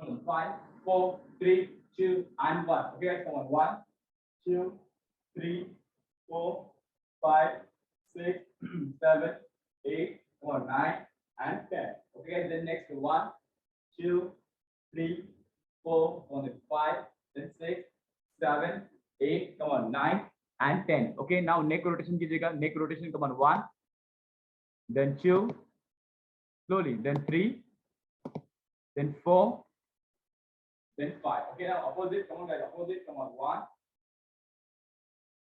5, 4, 3, 2, and 1. Okay, guys, come on. 1, 2, 3, 4, 5, 6, 7, 8, come on, 9, and 10. Okay, guys, then next 1, 2, 3, 4, come on, then 5, then 6, 7, 8, come on, 9, and 10. Okay, now neck rotation कीजिएगा. Neck rotation, come on. 1, then 2, slowly, then 3, then 4, then 5. Okay, now opposite, come on guys, opposite, come on. 1,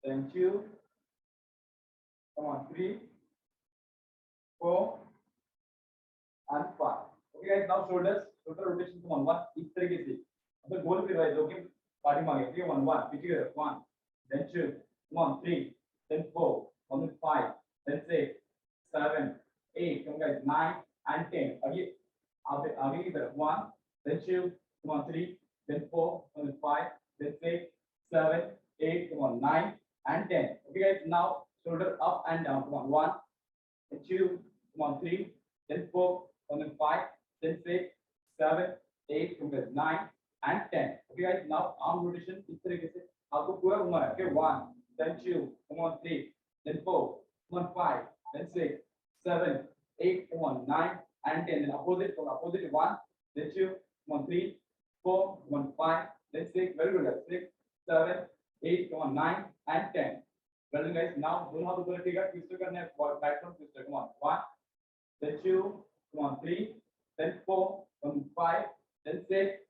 then 2, come on, 3, 4, and 5. Okay guys, now shoulders, shoulder rotation, come on. 1, इस तरीके से. मतलब गोल फिर wise होके party मांगे. Okay, 1, 1, पीछे की तरफ. 1, then 2, come on, 3, then 4, come on, 5, then 6, 7, 8, come on guys, 9, and 10. आगे की तरफ. 1, then 2, come on, 3, then 4, come on, 5, then 6, 7, 8, come on, 9, and 10. Okay guys, now shoulder up and down. Come on. 1, then 2, come on, 3, then 4, come on, 5, then 6, 7, 8, come on, 9, and 10. Okay guys, now arm rotation इस तरीके से आपको पूरा घुमाना है. Okay, 1, then 2, come on, 3, then 4, come on, 5, then 6, 7, 8, come on, 9, and 10. Then opposite, come on, opposite. 1, then 2, come on, 3, 4, come on, 5, then 6. Very good guys. 6, 7, 8, come on, 9, and 10. Well done guys. Now दोनों हाथ ऊपर रखिएगा. Twister करना है. Back from twister. Come on. 1, then 2, come on, 3, then 4, come on, 5, then 6,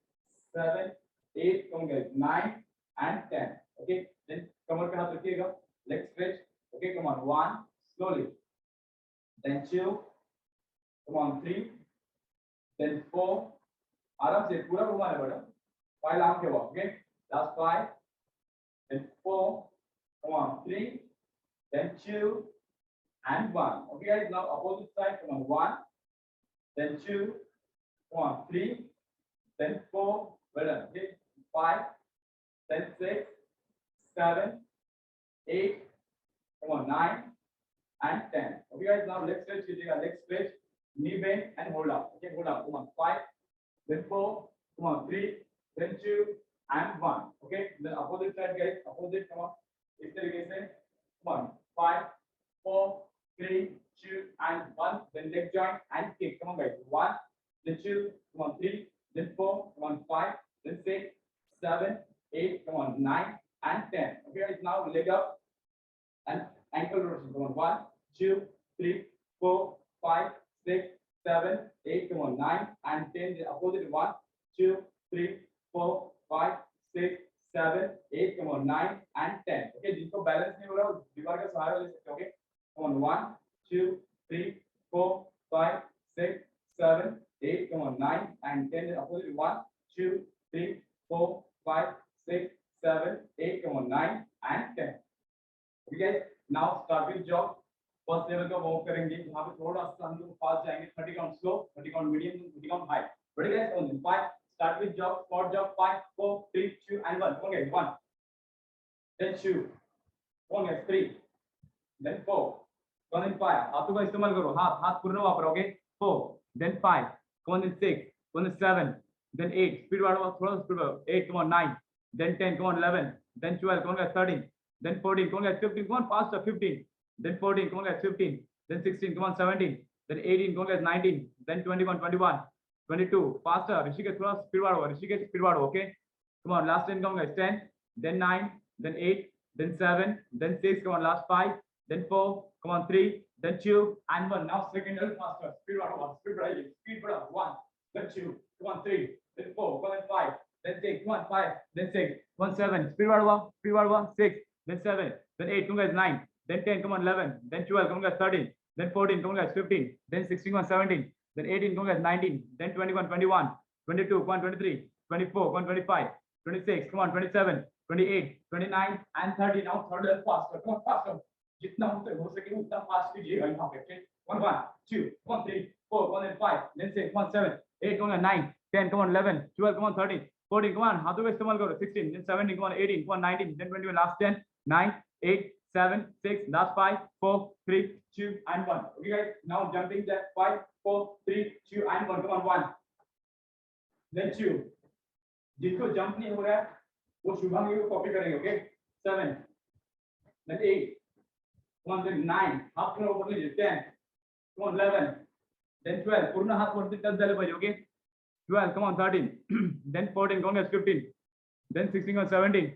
7, 8, come on guys, 9, and 10. Okay. Then कमर पे हाथ रखिएगा. Leg stretch. Okay. Come on. 1, slowly. Then 2, come on, 3, then 4. आराम से पूरा घुमाना है बेटा. 5 आर्म के बाद. Okay. Last 5, then 4, come on, 3, then 2, and 1. Okay guys, now opposite side. Come on. 1, then 2, come on, 3, then 4. Well done. Okay. 5, then 6, 7, 8, come on, 9, and 10. Okay guys, now leg stretch कीजिएगा. Leg stretch, knee bend, and hold up. Okay, hold up. Come on. 5, then 4, come on, 3, then 2, and 1. Okay, then opposite side guys, opposite. Come on, इस तरीके से. Come on. 5, 4, 3, 2, and 1. Then leg joint and kick. Come on guys. 1, then 2, come on, 3, then 4, come on, 5, then 6, 7, 8, come on, 9, and 10. Okay guys, now leg up and ankle rotation. Come on. 1, 2, 3, 4, 5, 6, 7, 8, come on, 9, and 10. The opposite. 1, 2, 3, 4, 5, 6, 7, 8, come on, 9, and 10. Okay, जिनको balance नहीं हो रहा वो दीवार का सहारा ले सकते हो. Okay, come on. 1, 2, 3, 4, 5, 6, 7, 8, come on, 9, and 10. The opposite. 1, 2, 3, 4, 5, 6, 7, 8, come on, 9, and 10. Okay guys, now start with jog. First level का वर्क करेंगे. यहाँ पे थोड़ा सा हम लोग फास्ट जाएंगे. 30 count slow, 30 count medium, 30 count high. Ready guys? On 5. Start with jog, squat jog. 5, 4, 3, 2, and 1. Okay, 1. Then 2. Come on guys. 3. Then 4. Come on, then 5. हाथों का इस्तेमाल करो. हाथ पूर्ण वापरोगे. 4. Then 5. Come on, then 6. Come on, then 7. Then 8. Speed बढ़ाओ. थोड़ा speed बढ़ाओ. 8. Come on, 9. Then 10. Come on, 11. Then 12. Come on guys. 13. Then 14. Come on guys. 15. Come on, faster. 15. Then 14, come on guys, 15, then 16, come on, 17, then 18, come on guys, 19, then 21, 21, 22, faster, Rishikesh, थोड़ा speed बढ़ाओ, Rishikesh, speed बढ़ाओ, okay, come on, last 10, come on guys, 10, then 9, then 8, then 7, then 6, come on, last 5, then 4, come on, 3, then 2, and 1, now second level faster, speed बढ़ाइए, speed बढ़ाओ, 1, then 2, come on, 3, then 4, come on, 5, then 6, come on, 5, then 6, come on, 7, speed बढ़ाओ, 6, then 7, then 8, come on guys, 9, then 10, come on, 11, then 12, come on guys, 13, then 14, come on guys, 15, then 16, come on, 17, then 18, come on guys, 19, then 21, 21, 22, come on, 23, 24, come on, 25, 26, come on, 27, 28, 29, and 30. Now third level faster, come on, faster. जितना हो सके उतना fast कीजिएगा यहाँ पे. Okay, 1, 1, 2, 1, 3, 4, 1, then 5, then 6, 1, 7, 8, come on, 9, 10, come on, 11, 12, come on, 13, 14, come on, हाथों का इस्तेमाल करो. 16, then 17, come on, 18, come on, 19, then 21, last 10, 9, 8, 7, 6, last 5, 4, 3, 2, and 1. Okay guys, now jumping that 5, 4, 3, 2, and 1. Come on, 1, then chew. जिसको jump नहीं हो रहा है वो शुभांगी को कॉपी करेंगे. Okay 7 then 8 come on then 9 हाथ पूरा ऊपर लीजिए. 10 come on 11 then 12 पूर्ण हाथ वरती टच झाले पाहिजे. Okay 12 come on 13 then 14 going as 15 then 16 or 17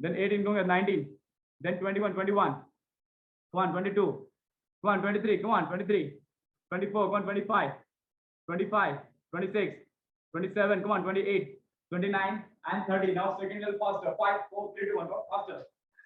then 18 going as 19 then 21 come on 22 come on 23 come on 23 24 come on 25 26 27 come on 28 29 and 30. Now second little faster. 5 4 3 2 1 go faster.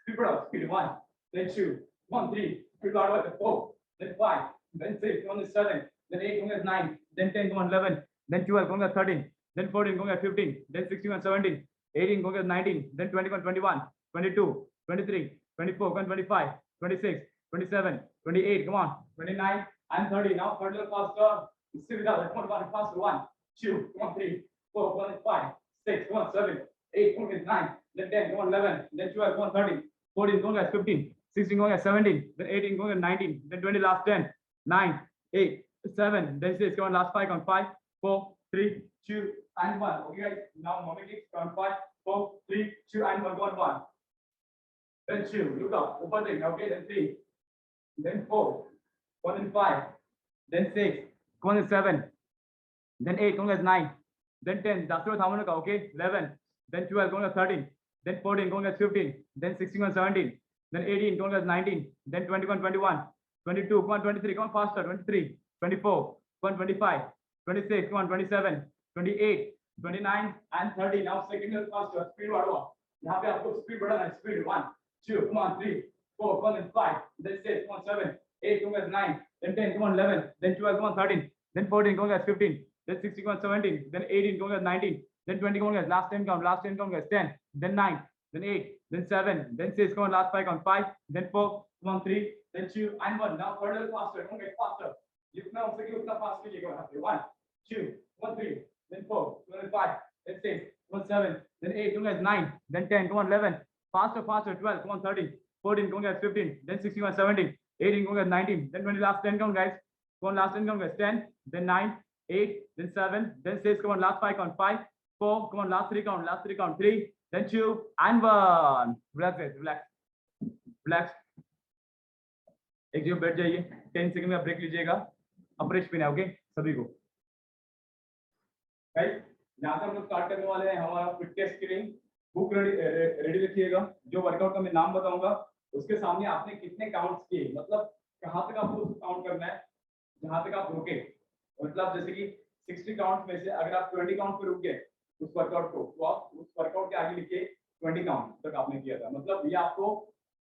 Speed up. Speed 1 then 2 1 3 speed out 4 then 5 then 6 come on 7 then 8 come on 9 then 10 come on 11 then 12 come on 13 then 14 come on 15 then 16 on 17 18 come on 19 then 20 come on 21 22 23 24 come on 25 26 27 28 come on 29 and 30. Now third little faster. Speed out. Come on faster. 1 2 come on 3 4 come on 5 6 come on 7 8 come on 9 then 10 come on 11 then 12 come on 13 14 come on 15 16 come on 17 then 18 come on 19 then 20 last 10 9 8 7 then 6 come on last 5 on 5 4 3 2 and 1. Okay guys, now mommy kicks count 5 4 3 2 and 1 go on 1 then 2 look up open thing. Okay then 3 then 4 1 and 5 then 6 come on 7 then 8 come on 9 then 10 that's what how many. Okay 11 then 12 going to 13 then 14 going to 15 then 16 on 17 then 18 going to 19 then 21 22 come on 23 come on faster 23 24 come on 25 26 come on 27 28 29 and 30. Now second little faster. Speed बढ़ाओ. यहाँ पे आपको speed बढ़ाना है. Speed 1 2 come on 3 4 come on 5 then 6 come on 7 8 come on 9 then 10 come on 11 then 12 come on 13 then 14 come on 15 then 16 come on 17 then 18 come on 19 then 20 come on last 10 count last 10 count 10 then 9 then 8 then 7 then 6 come on last 5 count 5 then 4 come on 3 then 2 and 1. Now further faster. Don't get faster. जितना हो सके उतना fast कीजिएगा. 1 2 1 3 then 4 then 5 then 6 come on 7 then 8 come on 9 then 10 come on 11 faster 12 come on 13 14 come on 15 then 16 come on 17 18 come on 19 then 20 last 10 count guys. Come on last 10 count guys. 10 then 9 8 then 7 then 6 come on last 5 count 5 4 come on last 3 count 3 then 2 and 1. Relax guys, relax. एक जगह बैठ जाइए. 10 second में आप break लीजिएगा. Afresh पीना है. Okay सभी को गाइस. यहाँ से हम लोग स्टार्ट करने वाले हैं हमारा फिटनेस के लिए. बुक रेडी रखिएगा. जो वर्कआउट का मैं नाम बताऊंगा उसके सामने आपने कितने काउंट्स किए, मतलब कहाँ तक आपको काउंट करना है जहाँ तक आप रुके. मतलब जैसे कि 60 काउंट में से अगर आप 20 काउंट पे रुक गए उस वर्कआउट को, तो आप उस वर्कआउट के आगे लिखिए 20 काउंट तक आपने किया था. मतलब ये आपको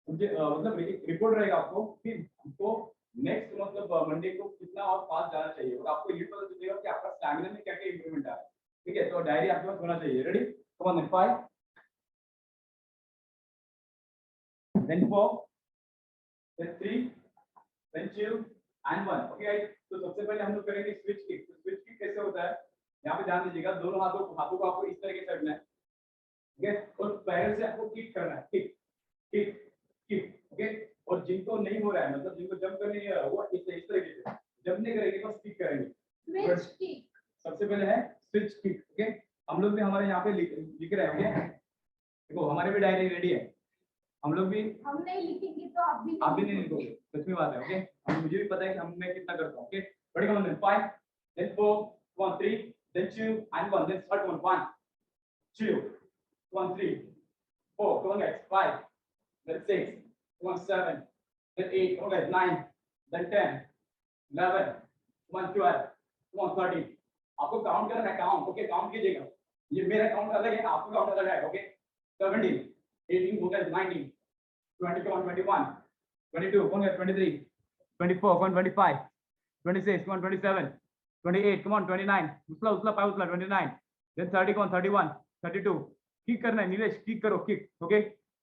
मतलब रिपोर्ट रहेगा आपको कि आपको नेक्स्ट मतलब मंडे को कितना और फास्ट जाना चाहिए और आपको ये पता चलेगा कि आपका स्टैमिना में क्या क्या इंप्रूवमेंट आ रहा है. ठीक है, तो डायरी आपके पास होना चाहिए. Ready? Come on. 5 then 4 then 3 then 2 and 1. Okay guys, तो सबसे पहले हम लोग करेंगे स्विच किक. स्विच किक कैसे होता है यहाँ पे ध्यान दीजिएगा. दोनों हाथों को आपको इस तरीके से रखना है. ठीक है, और पैर से आपको किक करना है. Kick kick kick. ओके, और जिनको नहीं हो रहा है मतलब जिनको जंप करने नहीं आ रहा वो इस तरीके से जंप नहीं करेंगे, बस किक करेंगे. स्विच किक सबसे पहले है स्विच किक. ओके, हम लोग भी हमारे यहाँ पे लिख रहे हैं. ओके देखो हमारे भी डायरी रेडी है. हम लोग भी हम नहीं लिखेंगे तो आप भी नहीं लिखोगे. सच में बात है. ओके, अब मुझे भी पता है कि मैं कितना करता हूँ. ओके बड़े कम on. 5 then 4 1 3 then 2 and 1 then start 1 2 1 3 4 come on guys. 5 then 6 come on 7 then 8 come on guys. 9 then 10 11 come on 12 come on 13. आपको काउंट करना है. काउंट. ओके काउंट कीजिएगा. ये मेरा काउंट अलग है, आपका काउंट अलग है. Okay 17 18 come on 19 20 come on 21 22 come on 23 24 come on 25 26 come on 27 28 come on 29 उसला पाए उसला 29 then 30 come on 31 32 किक करना है. नीलेश किक करो. Kick. Okay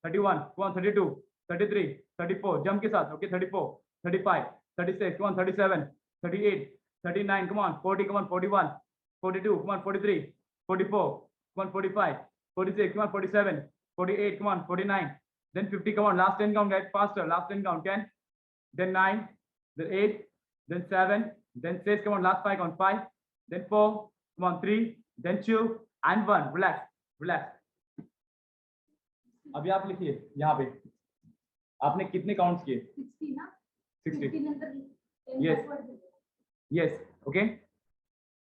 31 come on 32 33 34 jump के साथ. Okay 34 35 36 come on 37 38 39 come on 40 come on 41 42 come on 43 44 come on 45 46 come on 47 48 come on 49 then 50 come on. Last 10 count guys. Faster. Last 10 count. 10 then 9 then 8 then 7 then 6 come on. Last 5 count. 5 then 4 come on. 3 then 2 and 1. Relax, relax. अभी आप लिखिए यहाँ पे आपने कितने counts किए? 60 ना? 60. Yes. Yes. Okay.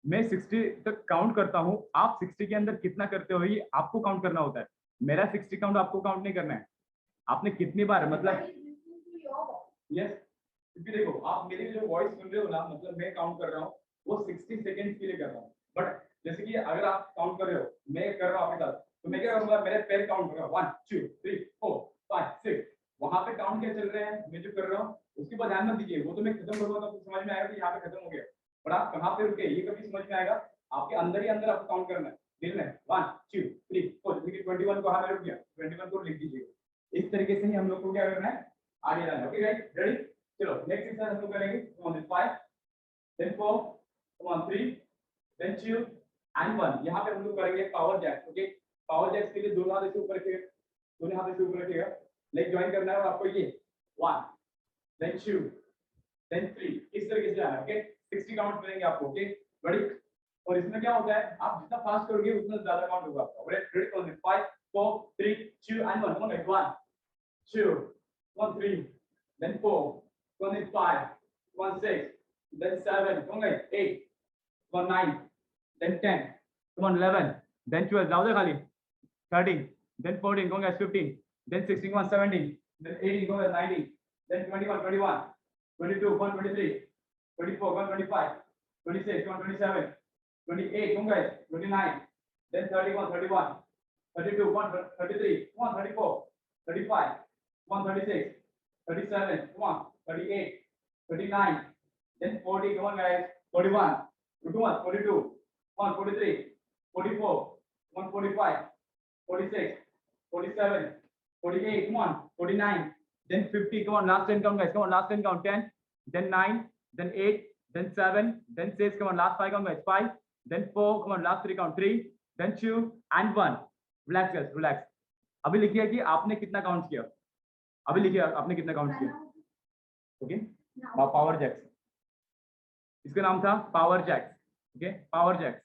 मैं 60 तक काउंट करता हूँ, आप 60 के अंदर कितना करते हो ये आपको काउंट करना होता है। मेरा 60 काउंट आपको काउंट नहीं करना है। आपने कितनी बार मतलब यस क्योंकि देखो आप मेरी जो वॉइस सुन रहे हो ना, मतलब मैं काउंट कर रहा हूँ वो 60 सेकंड्स के लिए कर रहा हूँ। बट जैसे कि अगर आप काउंट कर रहे हो, मैं कर रहा हूँ आपके साथ, तो मैं क्या करूंगा, मेरे पैर काउंट करूंगा 1 2 3 4 5 6। वहां पे काउंट क्या चल रहे हैं मैं जो कर रहा हूँ उसके बाद ध्यान मत दीजिए, वो तो मैं खत्म करूंगा तो समझ में आएगा कि यहाँ पे खत्म हो गया। बट आप कहाँ पे रुके ये कभी समझ में आएगा, आपके अंदर ही अंदर आपको काउंट करना है दिल में 1 2 3 4। जैसे कि 21 को हमें रुक गया, 21 को लिख दीजिए। इस तरीके से ही हम लोग को क्या करना है, आगे जाना है। Okay guys, ready? चलो नेक्स्ट एक्सरसाइज हम लोग करेंगे। कम on 5 then 4 come on 3 then 2 and 1। यहाँ पे हम लोग करेंगे power jacks. Okay, power jacks के लिए दोनों हाथ ऐसे ऊपर रखिएगा, दोनों हाथ ऐसे ऊपर रखिएगा, लेग ज्वाइन करना है और आपको ये 1 then 2 then 3 इस तरीके से जाना है। ओके, 60 काउंट मिलेंगे आपको। Okay, ready? और इसमें क्या होता है, आप जितना फास्ट करोगे उतना ज्यादा काउंट होगा आपका। Ready? On 5 4 3 2 and 1। come on 1 2 1 3 then 4 1 5 1 6 then 7 come on 8 come on 9 then 10 come on 11 then 12 जाओ दे खाली 13 then 14 come on 15 then 16 come on 17 then 18 come on 19 then 21 22 come on 23 24 come on 25 26 come on 27 28 come on 29 then 30 come on 31 32 come on 33 come on 34 35 come on 36 37 come on 38 39 then 40 come on guys 41 come on 42 come on 43 44 come on 45 46 47 48 come on 49 then 50 come on last 10 count guys, come on last 10 count 10 then 9 then 8 then 7 then 6 come on last 5 count guys 5 then 4 come on last 3 count 3 then 2 and 1। relax guys, relax। अभी लिखिए कि आपने कितना count किया, अभी लिखिए आपने कितना काउंट किया। ओके, पावर जैक्स, इसका नाम था power jacks. Okay, power jacks.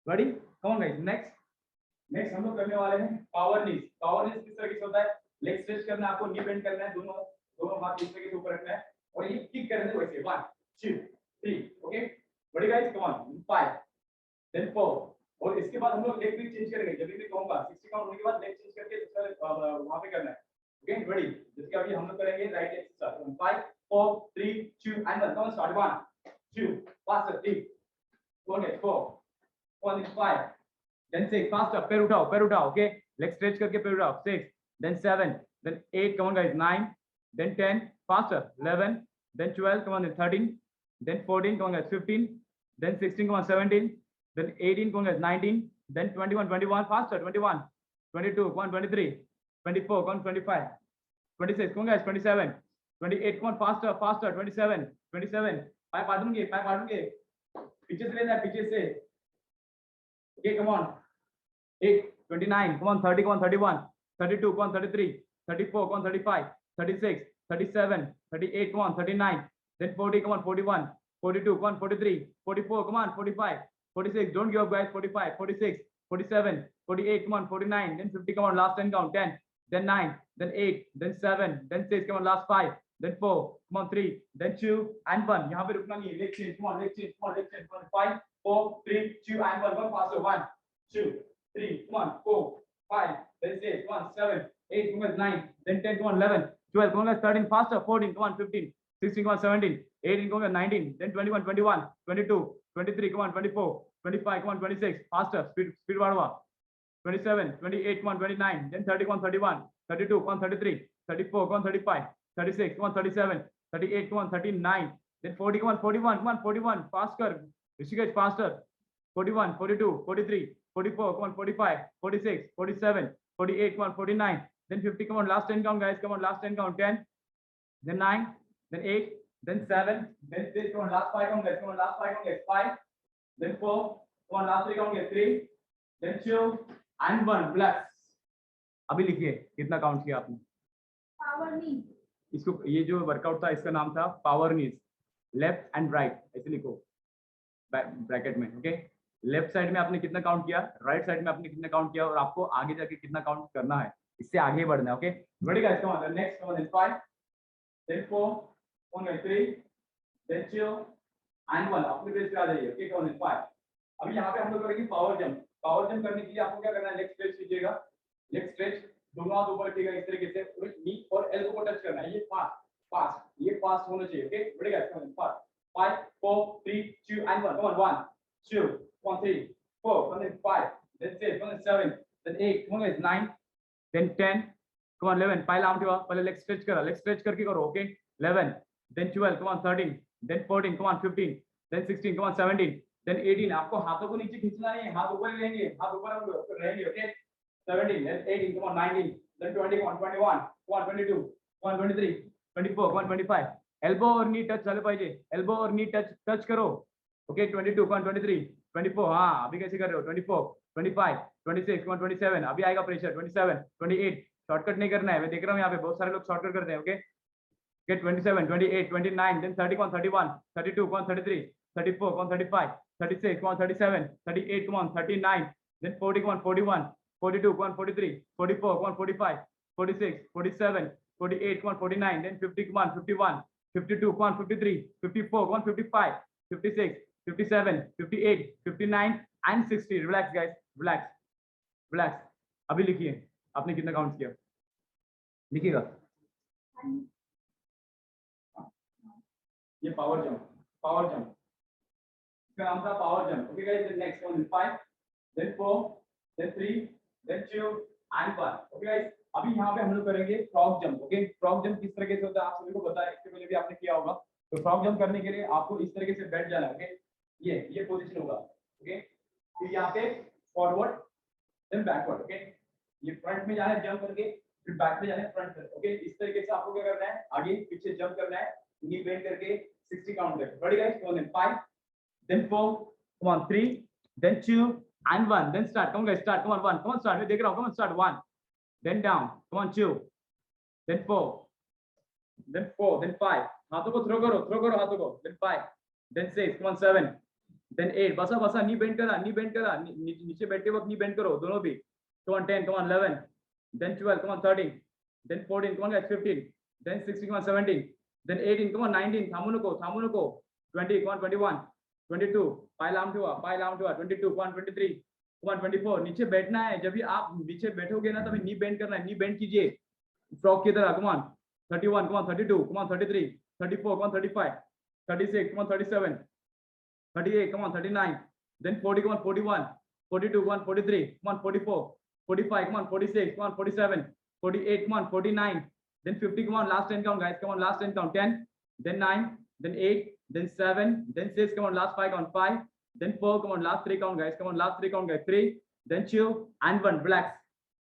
Ready? Come on guys, next हम लोग करने वाले हैं पावर नीज। पावर नीज किस तरीके से होता है, लेग स्ट्रेच करना है आपको, नी बेंड करना है, दोनों हाथ इस तरीके से ऊपर रखना है और ये किक करना है वैसे 1 2 3। Okay, ready guys? Come on 5 then 4। और इसके बाद हम लोग लेग भी चेंज करेंगे, जब भी मैं कहूंगा 60 काउंट होने के बाद लेग चेंज करके दूसरा वहां पे करना है। Okay, ready? जैसे अभी हम लोग करेंगे right leg start 5 4 3 2 and 1। Start 1 2 faster 3 4 1 5 then 6 faster, पैर उठाओ। ओके, लेग स्ट्रेच करके पैर उठाओ 6 then 7 then 8 come on guys 9 then 10 faster 11 then 12 come on then 13 then 14 come on guys 15 then 16 come on 17 then 18 come on guys 19 then 21 faster 21 22 come on 23 24 come on 25 26 come on guys 27 28 come on faster 27 पाए पाडूंगे पीछे से लेना है, पीछे से। Okay, come on 8 29 come on 30 come on 31 32 come on 33 34 come on 35 36 37 38 come on 39 then 40 come on 41 42 come on 43 44 come on 45 46 don't give up guys 45 46 47 48 come on 49 then 50 come on last 10 count 10 then 9 then 8 then 7 then 6 come on last 5 then 4 come on 3 then 2 and 1। यहाँ पे रुकना नहीं है, leg change come on 5 4 3 2 and 1 one faster 1 2 3 come on 4 5 then 6 come on 7 8 come on 9 then 10 come on 11 12 come on 13 faster 14 come on 15 16 come on 17 18 come on 19 then 21 22 23 come on 24 25 come on 26 faster speed बढ़ावा 27 28 come on 29 then 30 come on 31 32 come on 33 34 come on 35 36 come on 37 38 come on 39 then 40 come on 41 faster Rishikesh faster 41 42 43 44 come on 45 46 47 48 come on 49 then 50 come on last 10 count guys, come on last 10 count 10 then 9 then 8 then 7 then 6 come on last 5 count guys, come on last 5 count guys 5 then 4 come on last 3 count guys 3 then 2 and 1। relax। अभी लिखिए कितना count किया आपने। Power नीज, इसको ये जो workout था इसका नाम था power knees. Left and right ऐसे लिखो ब्रैकेट में। ओके, लेफ्ट साइड में आपने कितना काउंट किया, राइट साइड में आपने कितना काउंट किया, और आपको आगे जाके कितना काउंट करना है, इससे आगे बढ़ना है। Okay, ready guys, come on, next come on, 5 then 4 1 3 then 2 and 1, अपने पेज पे आ जाइए। Okay, come on, 5। अभी यहाँ पे हम लोग करेंगे पावर जंप। पावर जंप करने के लिए आपको क्या करना है, लेग स्ट्रेच कीजिएगा, लेग स्ट्रेच, दोनों हाथ ऊपर रखिएगा इस तरीके से, नी और एल्बो को टच करना है, ये फास्ट फास्ट, ये फास्ट होना चाहिए। Okay, ready guys, come on, 5 4 3 2 and 1, come on, 1 2 1 3 4 then 5 then 6 then 7 then 8, come on guys, 9 then 10, come on 11, पहले आम हुआ, पहले लेग स्ट्रेच करो, लेग स्ट्रेच करके करो। Okay, 11 then 12, come on 13 then 14, come on 15 then 16, come on 17 then 18। आपको हाथों को नीचे खींचना नहीं है, हाथ ऊपर ही रहेंगे, हाथ ऊपर हम रहेंगे। Okay, 17 then 18, come on 19 then 20, come on 21, come on 22, come on 23 24, come on 25। Elbow और नी टच झाले पाहिजे, एल्बो और नी टच करो। ओके, 22, come on 23 24, हाँ अभी कैसे कर रहे हो, 24 25 26, come on 27, अभी आएगा प्रेशर, 27 28, शॉर्टकट नहीं करना है, मैं देख रहा हूँ यहाँ पे बहुत सारे लोग शॉर्टकट करते हैं। Okay, get 27 28 29 then 30, come on 31 32, come on 33 34, come on 35 36, come on 37 38, come on 39 then 40, come on 41 42, come on 43 44, come on 45 46 47 48, come on 49 then 50, come on 51 52, come on 53 54, come on 55 56 57 58 59 and 60। Relax guys, relax relax. अभी लिखिए आपने कितना count किया, लिखिएगा। ये power jump, power jump, इसका नाम था power jump. Okay guys, then next one, 5 then 4 then 3 then 2 and 1। Okay guys, अभी यहाँ पे हम लोग करेंगे frog jump. Okay, frog jump किस तरीके से होता है आप सभी को पता है, इसके पहले भी आपने किया होगा। तो फ्रॉग जंप करने के लिए आपको इस तरीके से बैठ जाना है। ओके, ये पोजीशन होगा। ओके, फिर यहाँ पे फॉरवर्ड देन बैकवर्ड। ओके, ये फ्रंट में जाना है जंप करके, फिर बैक में जाना है फ्रंट कर। ओके, इस तरीके से आपको क्या करना है, आगे पीछे जंप करना है, नी बेंड करके 60 काउंट करके। Ready guys, go on, 5 then 4, come on 3 then 2 and 1 then start। come on guys, start, come on 1, come on start, मैं देख रहा हूँ, come on start 1 then down, come on 2 then 4 then 5, हाथों को throw करो हाथों को, then 5 then 6, come on 7 then 8, बसा नी बेंड करा, नीचे बैठते वक्त नी बेंड करो दोनों भी। come on 10, come on 11 then 12, come on 13 then 14, come on guys 15 then 16, come on 17 then 18, come on 19, थामू नको 20, come on 21 22, पायल आउट हुआ 22, come on 23, come on 24। नीचे बैठना है, जब भी आप नीचे बैठोगे ना तभी नी बेंड करना है, नी बेंड कीजिए फ्रॉग की तरह। come on 31, come on 32, come on 33 34, come on 35 36, come on 37 38, come on 39 then 40, come on 41 42, come on 43, come on 44 45, come on 46, come on 47 48, come on 49 then 50, come on last 10 count guys, come on last 10 count, 10 then 9 then 8 then 7 then 6, come on last 5 count, 5 then 4, come on last 3 count guys, come on last 3 count guys, 3 then 2 and 1।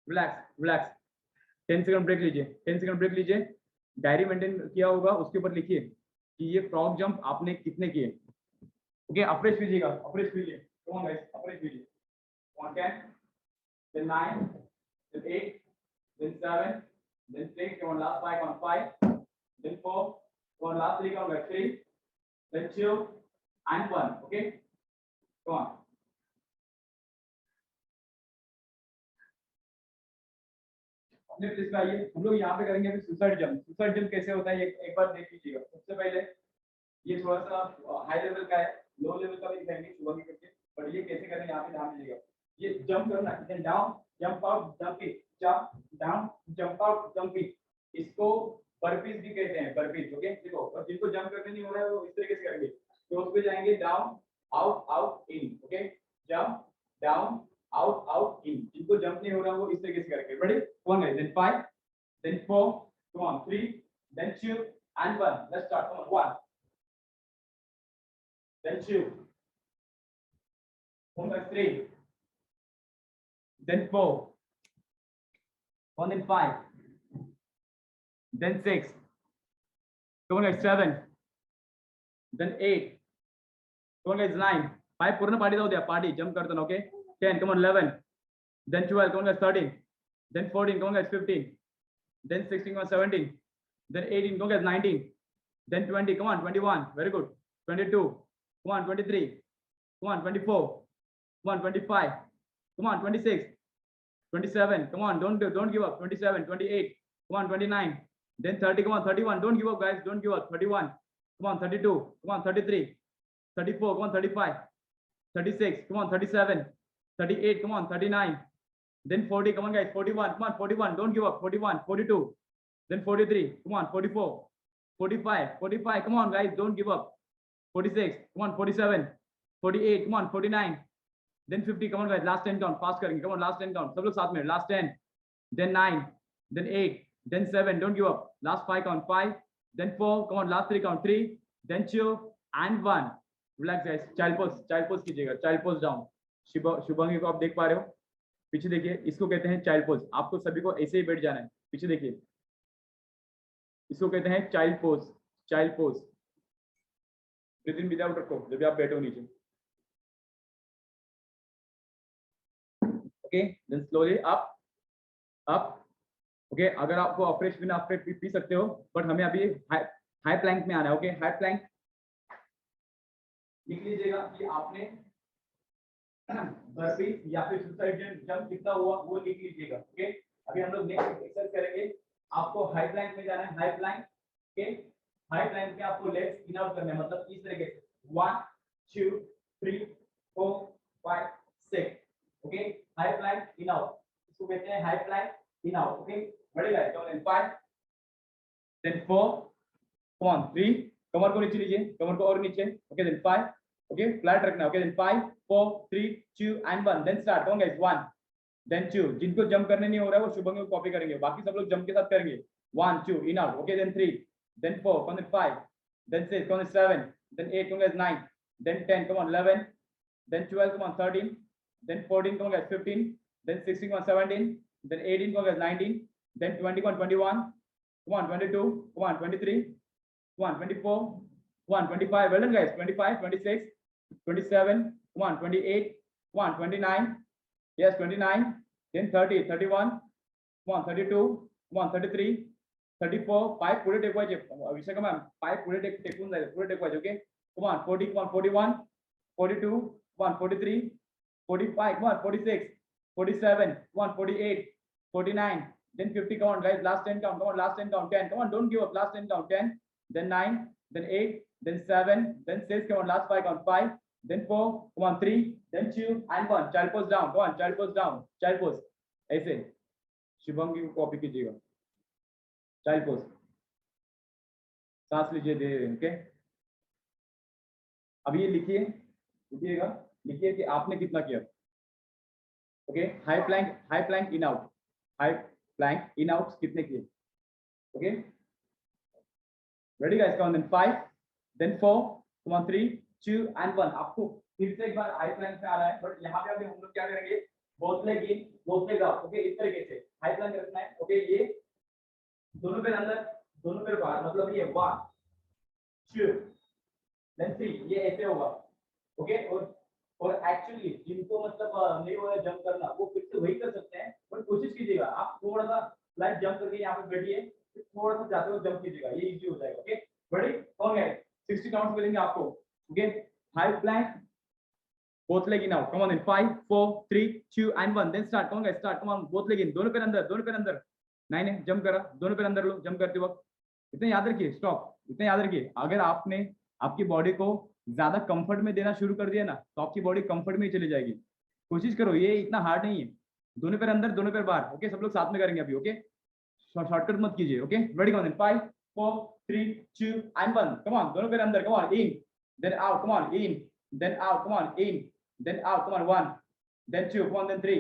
relax 10 second break लीजिए, 10 second break लीजिए। Diary maintain किया होगा उसके ऊपर लिखिए कि ये frog jump आपने कितने किए। ओके, अफ्रेश कीजिएगा, अफ्रेश कीजिए, come on guys, अफ्रेश कीजिए। come on 10 then 9 then 8 then 7 then 6, come on last 5 count, 5 then 4, come on last 3 count guys, 3 then 2 and 1। okay, come on अपने प्लेस पे आइए। हम लोग यहाँ पे करेंगे अभी सुसाइड जंप। सुसाइड जंप कैसे होता है एक बार देख लीजिएगा। सबसे पहले ये थोड़ा सा हाई लेवल का है, लो लेवल का भी दिखाएंगे सुबह के करके, पर ये कैसे करें यहाँ पे ध्यान दीजिएगा। ये जंप करना है, down jump out jump in, jump down jump out jump in, इसको बर्पीज भी कहते हैं, बर्पीज। ओके, देखो, और जिनको जंप करने नहीं हो रहा है वो इस तरीके से करेंगे, तो उस पे जाएंगे down out out in. Okay, jump down out out in, जिनको जंप नहीं हो रहा वो इस तरीके से करेंगे। Ready, 1 then 5 then 4, come on 3 then 2 and 1। let's start, come on 1 then 2, come on 3 then 4, 1 then 5 then 6, come on 7 then 8, come on 9, 5 पूर्ण पार्टी जाऊ द्या, पार्टी जंप करताना। Okay, 10, come on 11 then 12, come on 13 then 14, come on guys 15 then 16, come on 17 then 18, come on guys 19 then 20, come on 21, very good, 22, come on 23, come on 24 come on, 25, come on, 26, 27, come on, don't give up, 27, 28, come on, 29, then 30, come on, 31, don't give up, guys, don't give up, 31, come on, 32, come on, 33, 34, come on, 35, 36, come on, 37, 38, come on, 39, then 40, come on, guys, 41, come on, 41, don't give up, 41, 42, then 43, come on, 44, 45, 45, come on, guys, don't give up, 46, come on, 47, 48, come on, 49, then 50, come on, guys, last 10 count, fast करेंगे, come on, last 10 count, सब लोग साथ में, last 10, then 9, then 8, then 7, don't give up, last 5 count, 5, then 4, come on, last 3 count, 3, then 2, and 1, relax guys, child pose कीजिएगा, child pose down, Shubhangi को आप देख पा रहे हो, पीछे देखिए, इसको कहते हैं child pose, आपको सभी को ऐसे ही बैठ जाना है, पीछे देखिए, इसको कहते हैं child pose, breathe in without रखो, जब भी आप बैठो नीचे, okay, then slowly up, okay, अगर आपको अफ्रेश बिना अफ्रेश पी सकते हो, बट हमें अभी हाई प्लैंक में आना है, ओके, हाई प्लैंक लिख लीजिएगा कि आपने बर्पी या फिर सुसाइड जंप कितना हुआ वो लिख लीजिएगा, ओके। अभी हम लोग नेक्स्ट एक्सरसाइज करेंगे, आपको हाई प्लैंक में जाना है, high Planck, okay, high Planck में आपको लेग्स इन आउट करने हैं, मतलब इस तरीके से 1 2 3 4 5 6, okay, high plank in out, इसको कहते हैं high plank in out, okay, बड़े guys, come on 5, then 4, come on 3, कमर को नीचे लीजिए, कमर को और नीचे, ओके, then 5, ओके, फ्लैट रखना, okay, then 5 4 3 2 and 1, then start, come on guys, 1, then 2, जिनको जंप करने नहीं हो रहा है वो शुभंगी को कॉपी करेंगे, बाकी सब लोग जंप के साथ करेंगे, 1 2 in out, okay, then 3, then 4, come on 5, then 6, come on 7, then 8, come on guys 9, then 10, come on 11, then 12, come on 13, then 14, come on guys 15, then 16, come on 17, then 18, come on guys 19, then 20, come on 21, come on 22, come on 23, come on 24, come on 25, well done guys, 25, 26, 27, come on 28, come on 29, yes 29, then 30, 31, come on 32, come on 33, 34, 5 पुढे टेकवायचे, Vishakha ma'am 5 पुढे टेकून जाईल, पुढे टेकवायचे, okay, come on 40, come on 41, 42, come on 43, 45, come on 46, 47, come on 48, 49, then 50, come on guys, last 10 count, come on, last 10 count, 10, come on, don't give up, last 10 count, 10, then 9, then 8, then 7, then 6, come on, last 5 count, 5, then 4, come on 3, then 2 and 1, child pose down, come on, child pose down, child pose, ऐसे शुभंगी को copy कीजिएगा, child pose, सांस लीजिए धीरे, okay, अब ये लिखिएगा, लिखिए कि आपने कितना किया, okay, high plank in out, high plank in out कितने किए, okay, ready guys, come on, then 5, then 4, come on 3 2 and 1, आपको फिर से एक बार हाई प्लैंक में आ रहा है, बट यहाँ पे अभी हम लोग क्या करेंगे, both leg in both leg out, okay, इस तरीके से हाई प्लैंक रखना है, ओके, ये दोनों पैर अंदर दोनों पैर बाहर, मतलब ये 1 2 then 3, ये ऐसे होगा, ओके, और एक्चुअली जिनको मतलब नहीं हो रहा जंप करना वो फिर से वही कर सकते हैं, पर कोशिश कीजिएगा आप थोड़ा सा फ्लैट जंप करके यहाँ पे बैठिए, थोड़ा सा जाते हुए जंप कीजिएगा, ये इजी हो जाएगा, ओके, रेडी, कौन है 60 काउंट्स मिलेंगे आपको, okay, high Planck both leg in out, come on in 5 4 3 2 and 1, then start, come on guys, start, come on, both leg in, दोनों पैर अंदर 9 है, जंप करा, दोनों पैर अंदर लो, जंप करते वक्त इतना याद रखिए, स्टॉप, इतना याद रखिए, अगर आपने आपकी बॉडी को ज्यादा कंफर्ट में देना शुरू कर दिया ना, तो आपकी बॉडी कंफर्ट में ही चली जाएगी, कोशिश करो, ये इतना हार्ड नहीं है, दोनों पैर अंदर दोनों पैर बाहर, ओके, सब लोग साथ में करेंगे अभी, ओके, शॉर्टकट मत कीजिए, okay, ready, come on, 5 4 3 2 and 1, come on, दोनों पैर अंदर, come on, in then out, come on, in then out, come on, in then out, come on, 1 then 2, come on, then 3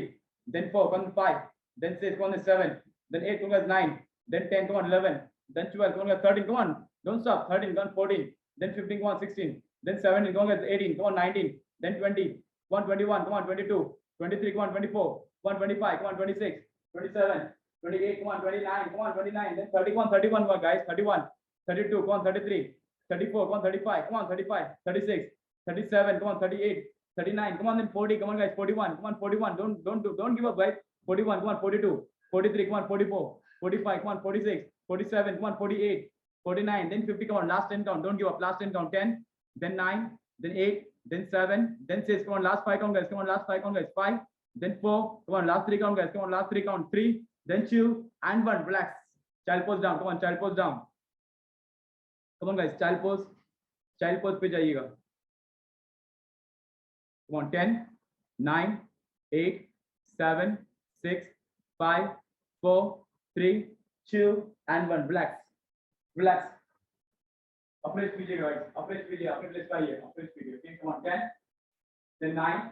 then 4, come on, 5 then 6, come on, then 7 then 8, come on, 9 then 10, come on, 11 then 12, come on, 13, come on, don't stop, 13, come on, 14 then 15, come on, 16 then 17, come on, 18, come on, 19 then 20, come on, 21, come on, 22 23, come on, 24, come on, 25, come on, 26 27 28, come on, 29, come on, 29 then 30, come on, 31, come on, guys, 31 32, come on, 33 34, come on, 35, come on, 35 36 37, come on, 38 39, come on, then 40, come on guys, 41, come on, 41, don't give up guys, 41, come on, 42 43, come on, 44 45, come on, 46 47, come on, 48 49, then 50, come on, last 10 count, don't give up, last 10 count, 10 then 9 then 8 then 7, then 6. Come on, last 5 count, guys. Come on, last 5 count, guys. 5, then 4. Come on, last 3 count, guys. Come on, last 3 count. 3, then 2, and 1. Relax. Child pose down. Come on, child pose down. Come on, guys. Child pose. Child pose पे जाइएगा. Come on, 10, 9, 8, 7, 6, 5, 4, 3, 2, and 1. Relax. Relax. Approach कीजिएगा guys. Approach कीजिए. अपने place पे आइए. Approach कीजिए. Okay. Come on, 10, then 9,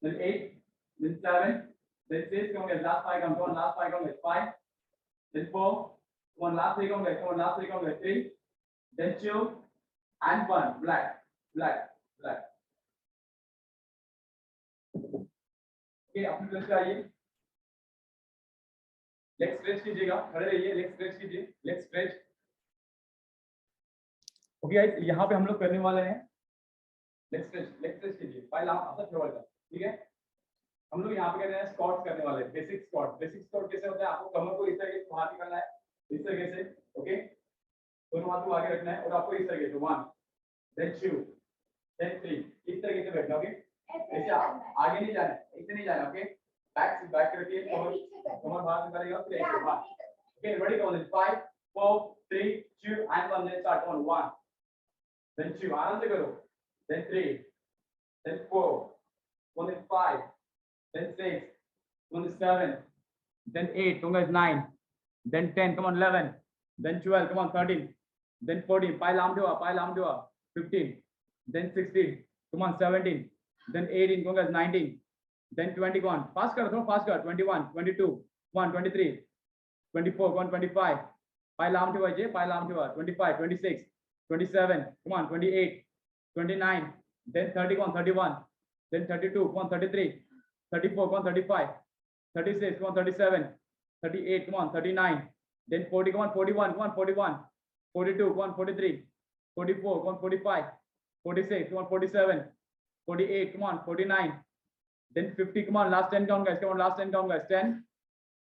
then 8, then 7, then 6. Come on, guys. Last 5 count. Come on, last 5 count, guys. 5, then 4. Come on, last 3 count, guys. Come on, last 3 count, guys. 3, then 2, and 1. Relax. Relax. Relax. Okay, अपने place पे आइए. Leg stretch कीजिएगा. खड़े रहिए. Leg stretch कीजिए. Leg stretch. Okay guys, यहाँ पे हम लोग करने वाले हैं लेग स्ट्रेच कीजिए. पहला आपका थ्रोअर का, ठीक है. हम लोग यहाँ पे कर रहे हैं स्क्वाट्स करने वाले हैं. बेसिक स्क्वाट कैसे होता है? आपको कमर को इस तरीके से बाहर निकालना है, इस तरीके से. ओके, दोनों हाथ को आगे रखना है और आपको इस तरीके से 1, then 2, then 3 इस तरीके से बैठना. ओके, ऐसे आगे नहीं जाना है, ऐसे नहीं जाना. ओके, बैक करके कमर बाहर निकालेगा, फिर ऐसे बाहर. Okay, ready. Come on. 5, 4, 3, 2 and 1. Let's start on 1, then 2. आराम से करो. Then 3, then 4, then 5, then 6, then 7, then 8. Come on, 9, then 10. Come on, 11, then 12. Come on, 13, then 14. Pile arm do up. 15, then 16. Come on, 17, then 18. Come on, guys. 19, then 20. Come on, fast karo, throw fast karo. 21, 22. Come on, 23, 24. Come on, 25. Pile arm do up. 25, 26, 27. Come on, 28, 29, then 30. Come on, 31, then 32. Come on, 33, 34. Come on, 35, 36. Come on, 37, 38. Come on, 39, then 40. Come on, 41. Come on, 41, 42. Come on, 43, 44. Come on, 45, 46. Come on, 47, 48. Come on, 49, then 50. Come on, last 10 count, guys. Come on, last 10 count, guys. 10,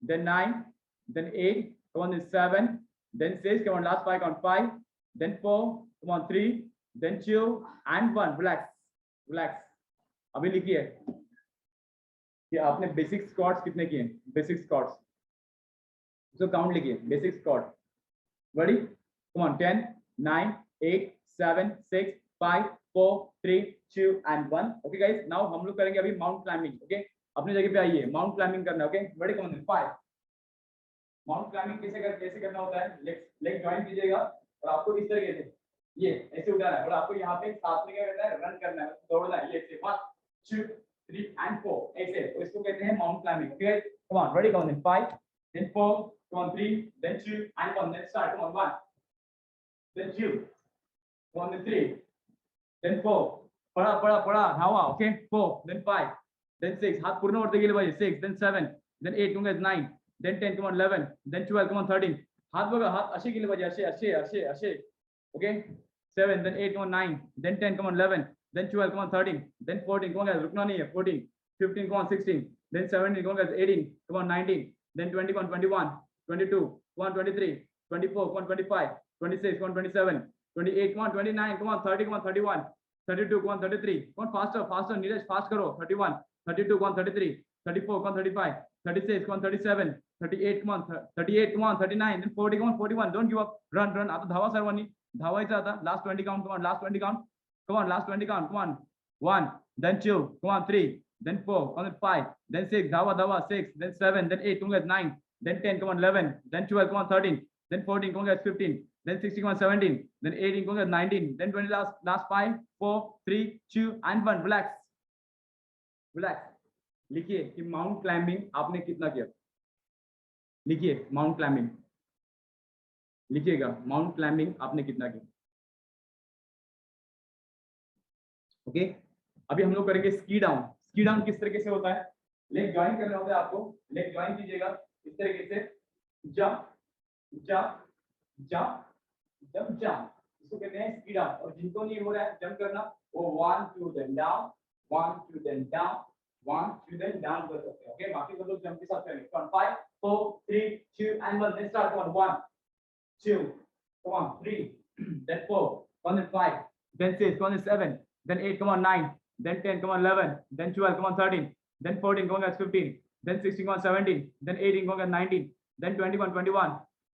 then 9, then 8. Come on, then 7, then 6. Come on, last 5 count. 5, then 4. Come on, 3, then 2 and 1. Relax. अभी लिखिए कि आपने basic squats कितने किए. Basic squats तो count लिखिए. Basic squat. Ready. Come on. 10, 9, 8, 7, 6, 5, 4, 3, 2 and 1. Okay guys, now हम लोग करेंगे अभी माउंट क्लाइंबिंग. ओके, अपनी जगह पे आइए. माउंट क्लाइंबिंग करना है. Okay, ready. Come on. 5. Mount climbing कैसे करना होता है? लेग जॉइन कीजिएगा और आपको इस तरीके से ये ऐसे उठाना है और आपको यहाँ पे साथ में क्या करना है? रन करना है, दौड़ना है. ये ऐसे 1, 2, 3 and 4 ऐसे. तो इसको कहते हैं माउंट क्लाइंबिंग. ठीक है, come on. Ready. Come on. 5, then 4, come on, 3, then 2 and 1. Let's start. Come on. 1, then 2, come on, then 3, then 4. पड़ा धावा. Okay, 4, then 5, then 6. हाथ पूर्ण वरती गेले पाहिजे. 6, then 7, then 8. come on, 9, then 10. come on, 11, then 12. come on, 13. हाथ बघा, हाथ असे गेले पाहिजे. असे. Okay, 7, then 8. come on, 9, then 10. come on, 11, then 12. come on, 13, then 14. come on guys, रुकना नहीं है. 14, 15. come on, 16, then 17. come on guys, 18. come on, 19, then 20. come on, 21, 22. come on, 23, 24. come on, 25, 26. come on, 27, 28. come on, 29. come on, 30. come on, 31, 32. come on, 33. come on, faster Neeraj, fast karo. 31, 32. come on, 33, 34. come on, 35, 36. come on, 37, 38. come on, 38. come on, 39, then 40. come on, 41. don't give up. run. आता धावा सर्वांनी. धावायचं आता. last 20 count. come on, last 20 count. come on, last 20 count. come on, 1, then 2. come on, 3, then 4. come on, 5, then 6. धावा 6, then 7, then 8. come on, 9, then 10. come on, 11, then 12. come on, 13, then 14. come on, 15, then 16. come on, 17, then 18. come on, 19, then 20. last 5, 4, 3, 2 and 1. relax. लिखिए कि mount climbing आपने कितना किया. लिखिए mount climbing. लिखिएगा mount climbing आपने कितना किया. ओके, अभी हम लोग करेंगे स्की डाउन. स्की डाउन किस तरीके से होता है? लेग ज्वाइन करना होता है आपको. लेग ज्वाइन कीजिएगा इस तरीके से. Jump jump jump jump jump. इसको कहते हैं स्की डाउन. और जिनको नहीं हो रहा है जंप करना, वो 1 2 then down, 1 2 then down, 1 2 then down कर सकते हैं. ओके, बाकी सब लोग जंप के साथ करेंगे. 5 4 3 2 and 1. let's start. 1 2, come on, 3, then 4, come on, 5, then 6, come on, 7, then 8. come on, 9, then 10, come on 11, then 12, come on 13, then 14, come on guys 15, then 16, come on 17, then 18, come on guys 19, then 21, 21,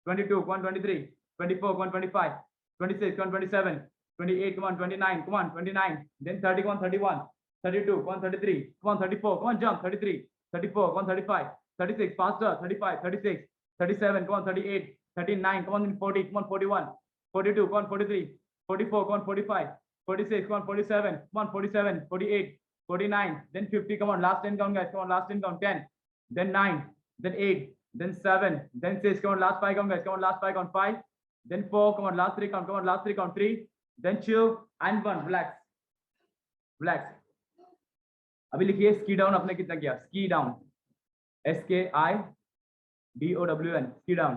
22, come on 23, 24, come on 25, 26, come on 27, 28, come on 29, come on 29, then 30, come on 31, 32, come on 33, come on 34, come on jump 33, 34, come on 35, 36, faster 35, 36, 37, come on 38, 39, come on 40, come on 41, 42, come on 43, 44, come on 45, 46, come on 47, come on 47, 48, 49, then 50, come on last 10 count guys, come on last 10 count 10, then 9, then 8, then 7, then 6, come on last 5 count guys, come on last 5 count 5, then 4, come on last 3 count, come on last 3 count 3, then 2 and 1, relax, relax. अभी लिखिए ski down आपने कितना किया, ski down, SKIDOWN, ski down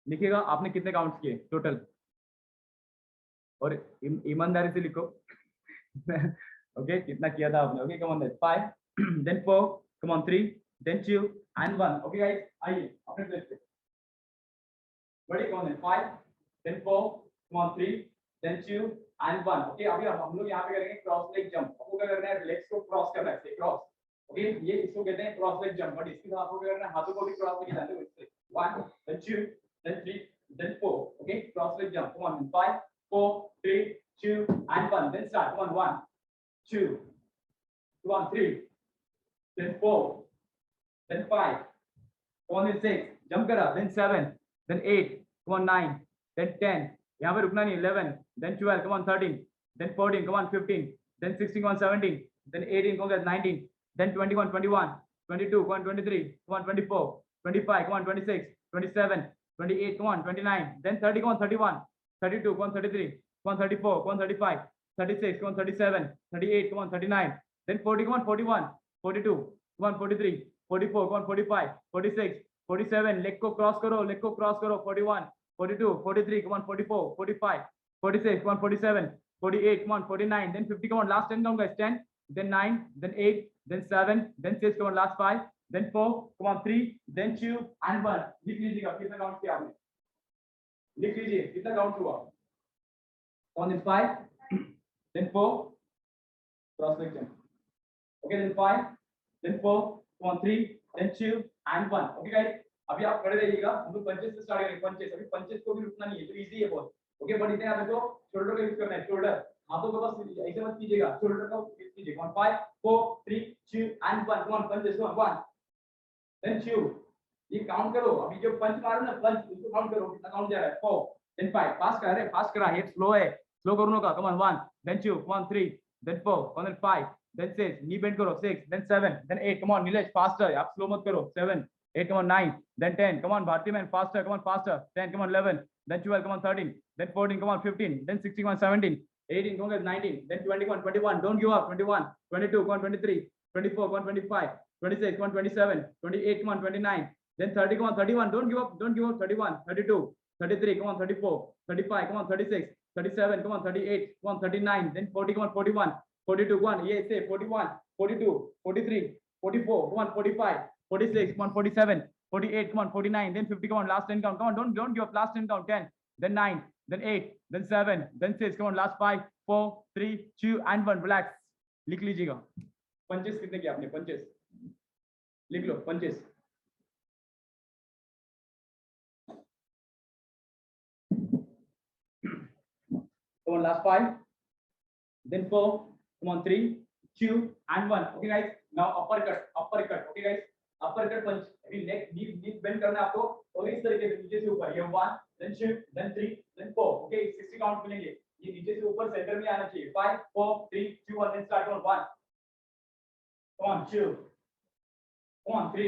लिखिएगा आपने कितने counts किए total, और ईमानदारी से लिखो ओके कितना किया था आपने, okay come on that 5 then 4 come on 3 then 2 and 1, okay guys आइए अपने प्लेस पे ready, come on that 5 then 4 come on 3 then 2 and 1, okay अभी हम लोग यहाँ पे करेंगे क्रॉस लेग जंप, आपको क्या करना है, लेग्स को क्रॉस करना है, क्रॉस, ओके ये इसको कहते हैं क्रॉस लेग जंप, बट इसके साथ आपको क्या करना है, हाथों को भी क्रॉस लेके जाते हो इससे 1 then 2 then 3 then 4, okay cross leg jump, come on 5 4 3 2 and 1, then start, come on 1 2 come on 3 then 4 then 5 come on 6 jump kara, then 7 then 8 come on 9 then 10 yahan pe rukna nahi, 11 then 12 come on 13 then 14 come on 15 then 16 come on 17 then 18 come on 19 then 21 21 22 come on 23 come on 24 25 come on 26 27 28, come on, 29, then 30, come on, 31, 32, come on, 33, come on, 34, come on, 35, 36, come on, 37, 38, come on, 39, then 40, come on, 41, 42, come on, 43, 44, come on, 45, 46, 47, leg ko cross karo, 41, 42, 43, come on, 44, 45, 46, come on, 47, 48, come on, 49, then 50, come on, last 10 count guys, 10, then 9, then 8, then 7, then 6, come on, last 5, then 4, come on 3, then 2 and 1, लिख लीजिएगा कितना count किया आपने, लिख लीजिए कितना count हुआ, on this 5 then 4 cross leg jump, okay then 5 then 4 come on 3 then 2 and 1, okay guys अभी आप खड़े रहिएगा, हम लोग पंचेस से स्टार्ट करेंगे, पंचेस अभी पंचेस को भी रुकना नहीं है, तो इजी है बहुत, ओके बट इतने आपको शोल्डर का यूज करना है, शोल्डर हाथों को बस ऐसे मत कीजिएगा, शोल्डर का यूज कीजिए, on 5 4 3 2 and 1, come on punches, come on 1 then 2, ये काउंट करो, अभी जो पंच मारो ना पंच उसको काउंट करो कितना काउंट जा रहा है, 4 then 5 फास्ट कर रहे, फास्ट करा, ये स्लो है, स्लो करो ना, come on 1 then 2 come on 3 then 4 come on 5 then 6 knee bend करो, 6 then 7 then 8 come on Nilesh faster, आप स्लो मत करो, 7 8 come on 9 then 10 come on Bharti man faster, come on faster 10 come on 11 then 12 come on 13 then 14 come on 15 then 16 come on 17 18 come on 19 then 20 come on 21 don't give up, 21 22 come on 23 24 come on 25 26 come on 27 28 come on 29 then 30 come on 31 don't give up 31 32 33 come on 34 35 come on 36 37 come on 38 come on 39 then 40 come on 41 42 come on, yeah say 41 42 43 44 come on 45 46 come on 47 48 come on 49 then 50 come on last 10 count, come on don't give up, last 10 count 10 then 9 then 8 then 7 then 6 come on last 5 4 3 2 and 1, relax लिख लीजिएगा punches कितने किया आपने, punches लिख लो punches, come on last 5 then 4 come on 3 2 and 1, okay guys now uppercut, okay guys uppercut punch, अभी neck bend करना है आपको, और इस तरीके से नीचे से ऊपर, ये 1 then 2 then 3 then 4, okay 60 count मिलेंगे, ये नीचे से ऊपर सेंटर में आना चाहिए, 5 4 3 2 1 then start on 1 come on 2 come on 3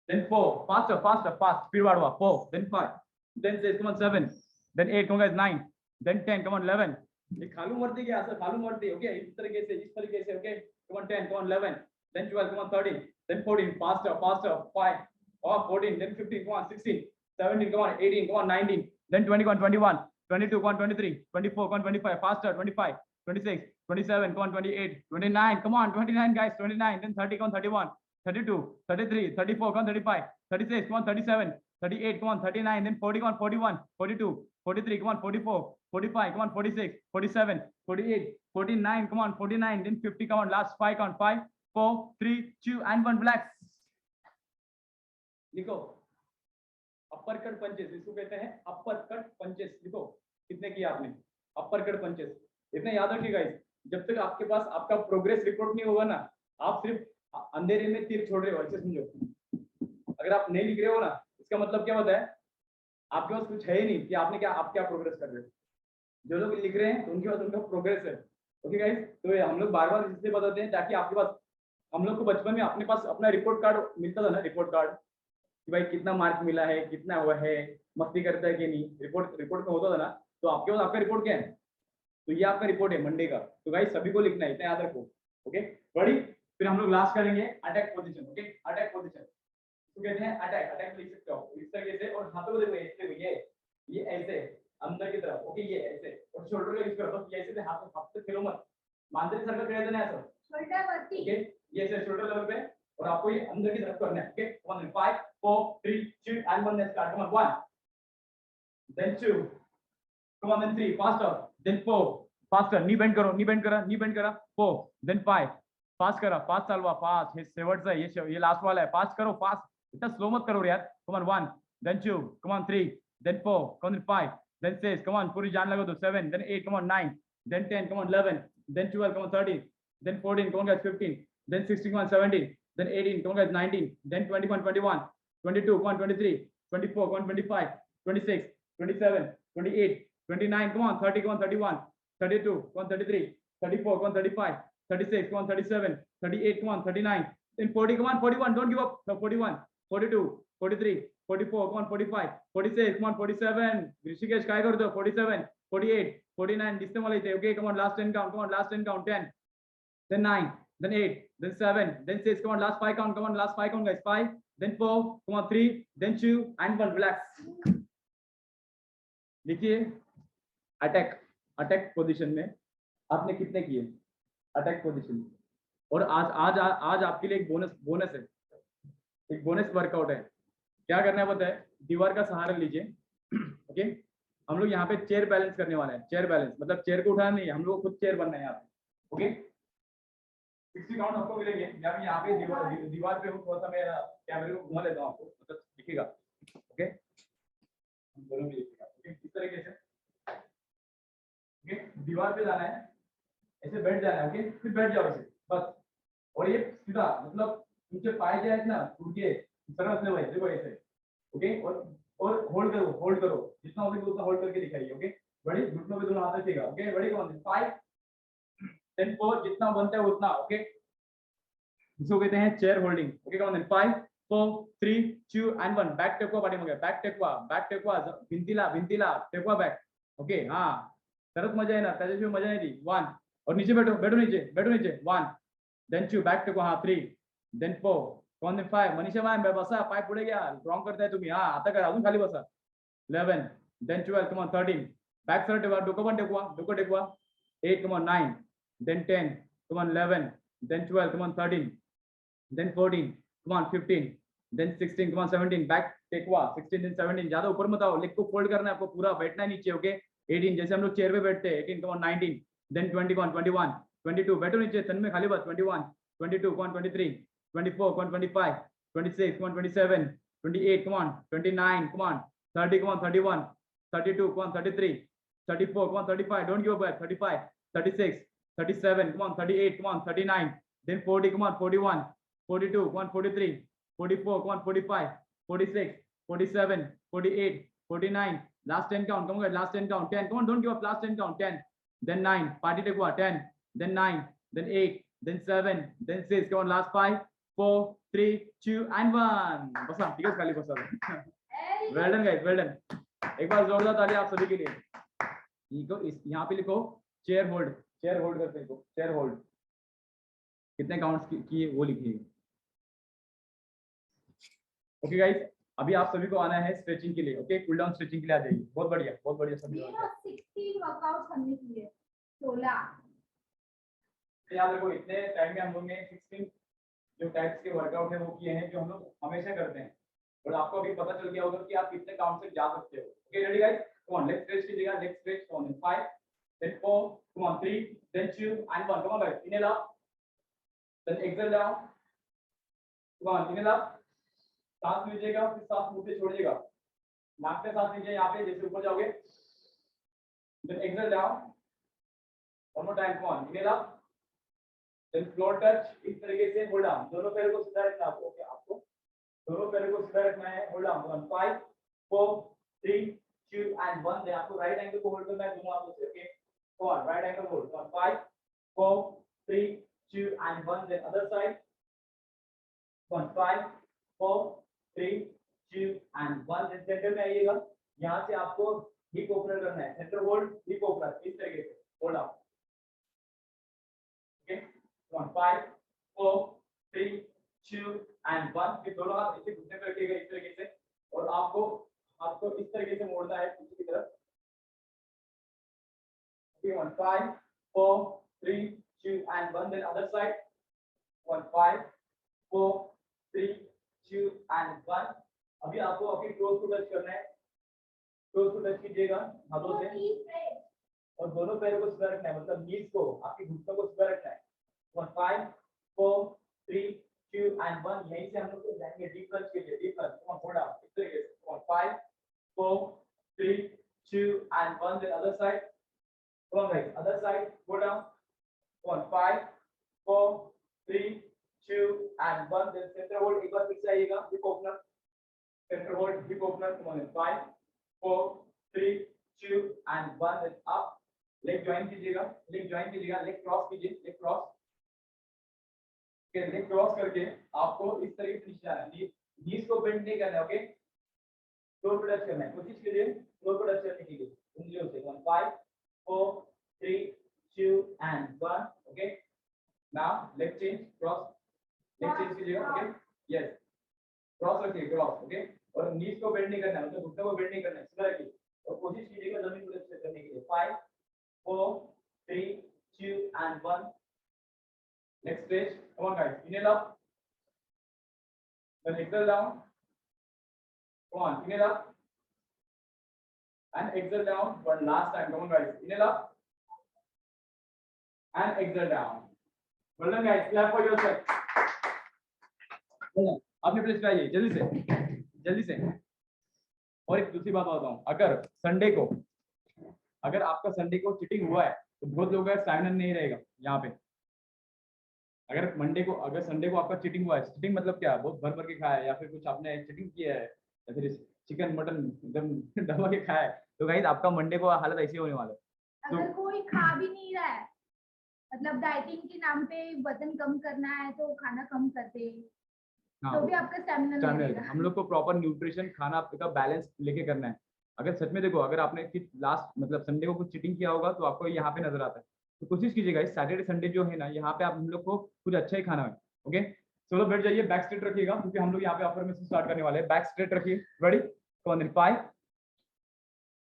then 4 faster speed वाढवा, 4 then 5 then 6 come on 7 then 8 come on guys 9 then 10 come on 11, ये खालू मरती क्या सर, खालू मरती, ओके इस तरीके से okay come on 10 come on 11 then 12 come on 13 then 14 faster 5 or 14 then 15 come on 16 17 come on 18 come on 19 then 20 come on 21 22 come on 23 24 come on 25 faster 25 26 27 come on 28 29 come on 29 guys 29 then 30 come on 31 32 33 34 come on 35 36 come on 37 38 come on 39 then 40 come on 41 42 43 come on 44 45 come on 46 47 48 49, come on, 49, then 50, come on, last 5 count, 5, 4, 3, 2 and 1, relax. लिखो upper cut punches, इसको कहते हैं upper cut punches. लिखो कितने किए आपने upper cut punches. इतना याद रखिएगा, जब तक आपके पास आपका प्रोग्रेस रिपोर्ट नहीं होगा ना, आप सिर्फ अंधेरे में तीर छोड़ रहे हो, ऐसे समझो। अगर आप नहीं लिख रहे हो ना, इसका मतलब क्या होता है, आपके पास कुछ है ही नहीं कि आपने क्या, आप क्या प्रोग्रेस कर रहे हो। जो लोग लिख रहे हैं तो उनके पास उनका प्रोग्रेस है। ओके गाइस, तो हम लोग बार बार इसलिए बताते हैं ताकि आपके पास, हम लोग को बचपन में अपने पास अपना रिपोर्ट कार्ड मिलता था ना, रिपोर्ट कार्ड कि भाई कितना मार्क मिला है, कितना हुआ है, मस्ती करता है कि नहीं, रिपोर्ट में होता था ना। तो आपके पास आपका रिपोर्ट क्या है, तो ये आपका रिपोर्ट है मंडे का। तो गाइस सभी को लिखना है, इतना याद रखो। ओके बड़ी, फिर हम लोग लास्ट करेंगे attack position. Okay attack position तो कहते हैं अटैक, अटैक लिख सकते हो इस तरीके से, और हाथों को देखो ऐसे, ये ऐसे अंदर की तरफ। ओके ये ऐसे, और शोल्डर को यूज करो, तो ऐसे से हाथ से खेलो मत, मांद्रिक सर्कल कर देना है ऐसा शोल्डर वर्टी। ओके ये ऐसे शोल्डर लेवल पे, और आपको ये अंदर की तरफ करना है। Okay 1 5 4 3 2 and 1, let's start. Come on 1, then 2, come on then 3, faster, then 4, faster, knee bend करो, knee bend करा 4, then 5, फास्ट करा, 5 चालवा, 5 हे शेवटचा आहे, ये लास्ट वाला है, फास्ट करो, फास्ट, इतना स्लो मत करो यार। come on 1, then 2, come on 3, then 4, come on 5, then 6, come on पूरी जान लगा दो, 7, then 8, come on 9, then 10, come on 11, then 12, come on 13, then 14, come on guys 15, then 16, come on 17, then 18, come on guys 19, then 21, 21, 22, come on 23, 24, come on 25, 26, 27, 28, 29, come on 30, come on 31, 32, come on 33, 34, come on 35, 36, come on 37, 38, come on 39, then 40, come on 41, don't give up. So 41, 42, 43, 44, come on 45, 46, come on 47, Rishikesh काय करतो 47, 48, 49, दिसते मला इथे. Okay, come on last 10 count, come on last 10 count, 10, then 9, then 8, then 7, then 6, come on last 5 count, come on last 5 count guys, 5, then 4, come on 3, then 2 and 1, relax. देखिए attack, attack position में आपने कितने किए attack position. और आज आपके लिए एक बोनस है, एक बोनस वर्कआउट है। क्या करना है पता है, दीवार का सहारा लीजिए। ओके हम लोग यहाँ पे चेयर बैलेंस करने वाले हैं। चेयर बैलेंस मतलब चेयर को उठाना नहीं है, हम लोग को खुद चेयर बनना है यहाँ पे। ओके 60 काउंट आपको मिलेंगे। जब यहाँ पे दीवार पे हूँ, थोड़ा सा मैं कैमरे को घुमा लेता हूँ आपको, मतलब दिखेगा। ओके दोनों भी दिखेगा। ओके इस तरीके से दीवार पे जाना है, ऐसे बैठ जाना है। ओके फिर बैठ जाओ ऐसे बस, और ये सीधा मतलब नीचे पाए जाए ना, टूट के सरस ले वैसे देखो ऐसे। ओके और होल्ड करो जितना हो सके उतना होल्ड करके दिखाइए। ओके बड़ी घुटनों पे दोनों हाथ रखिएगा। ओके बड़ी कौन 5 10 4 जितना बनता है उतना। ओके इसको कहते हैं चेयर होल्डिंग। ओके कौन 5 4 3 2 and 1, बैक टेकवा पाठी मग बैक टेकवा भिंतीला टेकवा बैक। ओके हाँ तरच मजा येणार, त्याच्याशिवाय मजा नाही ती। 1 और नीचे बैठो नीचे 1, then 2 बैक टेकवा, हाँ 3, then 4, कौन 5 मनीषा मॅम बसा, पाय पुढे घ्या, रॉंग करताय तुम्ही, हाँ आता करा, अजून खाली बसा। 11, then 12, come on 13, बैक सरळ ठेवा, डोकं पण टेकवा 8, come on 9, then 10, come on 11, then 12, come on 13, then 14, come on 15, then 16, come on 17, back टेकवा 16 then 17, ज्यादा ऊपर मत आओ, लेग को फोल्ड करना है आपको, पूरा बैठना है नीचे। ओके 18 जैसे हम लोग चेयर पे बैठते हैं, 18, come on 19, then 21, 21, 22 बैठो नीचे, तन में खाली बस, 21, 22, come on 23, 24, come on 25, 26, come on 27, 28, come on 29, come on 30, come on 31, 32, come on 33, 34, come on 35, don't give up, 35, 36, 37, come on 38, come on 39, then 40, come on 41, 42, come on 43, 44, come on 45, 46, 47, 48, 49, last 10 count, come on last 10 count, 10, come on don't give up, last 10 count, 10, then 9, party take what, 10, then 9, then 8, then 7, then 6, come on last 5, 4 3 2 and 1, बसा ठीक है खाली बसा। well done guys, well done, एक बार जोरदार ताली आप सभी के लिए। यहाँ पे लिखो चेयर होल्ड करके लिखो चेयर होल्ड, कितने काउंट्स किए वो लिखिए। ओके गाइस अभी आप सभी को आना है स्ट्रेचिंग के लिए। ओके कूल डाउन स्ट्रेचिंग के लिए आ जाइए। बहुत बढ़िया सभी 16 वर्कआउट हमने किए 16। याद रखो इतने टाइम में हम लोग ने 16 जो टाइप्स के वर्कआउट है वो किए हैं, जो हम लोग हमेशा करते हैं, और आपको अभी पता चल गया होगा कि आप कितने काउंट से जा सकते हो। Okay ready guys, come on leg stretch कीजिएगा, leg stretch on 5 then 4, come on, 3, then 2 and 1. Come on guys, inhale up, then exhale down, come on, inhale up, सांस लीजिएगा, फिर सांस मुंह से छोड़िएगा, नाक से सांस लीजिए यहाँ पे जैसे ऊपर जाओगे, then exhale down, one more time, come on, inhale up, then floor touch, इस तरीके से hold down, दोनों पैरों को सीधा रखना है ओके आपको, दोनों पैरों को सीधा रखना है, hold down, 1, 5, 4, 3, 2 and 1, then आपको राइट एंगल को होल्ड करना है दोनों हाथों से okay, come on, right angle hold, 1, 5, 4, 3, 2 and 1, then other side, 1, 5, 4, 3, 2 and 1, then centre में आइएगा, यहाँ से आपको हिप ओपनर करना है, सेंटर होल्ड, हिप ओपनर, इस तरीके से, होल्ड अप, ओके, 1, 5, 4, 3, 2 and 1, फिर दोनों हाथ इसे घुटने पे रखिएगा इस तरीके से, और आपको इस तरीके से मोड़ना है पीछे की तरफ, okay, 1, 5, 4, 3, 2 and 1, then other side, 1, 5, 4, 3, 2 and 1, अभी आपको अपनी टोज को टच करना है, टोज को टच कीजिएगा हाथों से और दोनों पैरों को सीधा रखना है, मतलब नीज को आपके घुटनों को सीधा रखना है, 1, 5, 4, 3, 2 and 1, यहीं से हम लोग जाएंगे डीप क्रंच के लिए, deep crunch, come on, hold up, इस तरीके से, 1, 5, 4, 3, 2 and 1, then other side, come on guys, other side, go down, 1, 5, 4, 3, 2 and 1, then center hold, एक बार फिर से आइएगा, hip opener, center hold, hip opener, come on, 5, 4, 3, 2 and 1, then up, leg join कीजिएगा, leg cross कीजिए, leg cross, okay, leg cross करके आपको इस तरीके से नीचे जाना है, knees को bend नहीं करना है, okay, फ्लोर पे टच करना है, कोशिश कीजिए फ्लोर पे टच करने के लिए, उंगलियों से, 1, 5, 4, 3, 2 and 1, okay, now leg change, cross, leg change कीजिएगा, okay, yes, cross रखिए, cross, okay, और knees को bend नहीं करना है, मतलब घुटनों को bend नहीं करना है, सीधा रखिए, और कोशिश कीजिएगा जमीन को टच करने के लिए, 5, 4, 3, 2 and 1, next stage, come on guys, inhale up, then exhale down, come on, inhale up, and exhale down, one last time, come on guys, inhale up, and exhale down, well done guys, clap for yourself, well done, अपने place पे आइए, जल्दी से, और एक दूसरी बात बताऊं, अगर आपका संडे को चिटिंग हुआ है, तो बहुत लोगों का स्टैमिना नहीं रहेगा यहाँ पे, अगर संडे को आपका चिटिंग हुआ है, चिटिंग मतलब क्या, बहुत भर के खाया है या फिर कुछ आपने चिटिंग किया है या फिर चिकन मटन एकदम दबा के खाया है, तो गाइस आपका मंडे को हालत ऐसी होने वाला है। अगर कोई खा भी नहीं रहा है, मतलब डाइटिंग के नाम पे वजन कम करना है तो खाना कम कर दे, तो भी आपका स्टैमिना नहीं रहेगा। हम लोग को प्रॉपर न्यूट्रिशन खाना आपका बैलेंस लेके करना है। अगर सच में देखो, अगर आपने लास्ट मतलब संडे को कुछ चीटिंग किया होगा तो आपको यहाँ पे नजर आता है, तो कोशिश कीजिएगा इस सैटरडे संडे जो है ना, यहाँ पे आप हम लोग को कुछ अच्छा ही खाना है। ओके, चलो बैठ जाइए, बैक स्ट्रेट रखिएगा क्योंकि हम लोग यहाँ पे अपर में से स्टार्ट करने वाले हैं। बैक स्ट्रेट रखिए, रेडी, कम ऑन, 5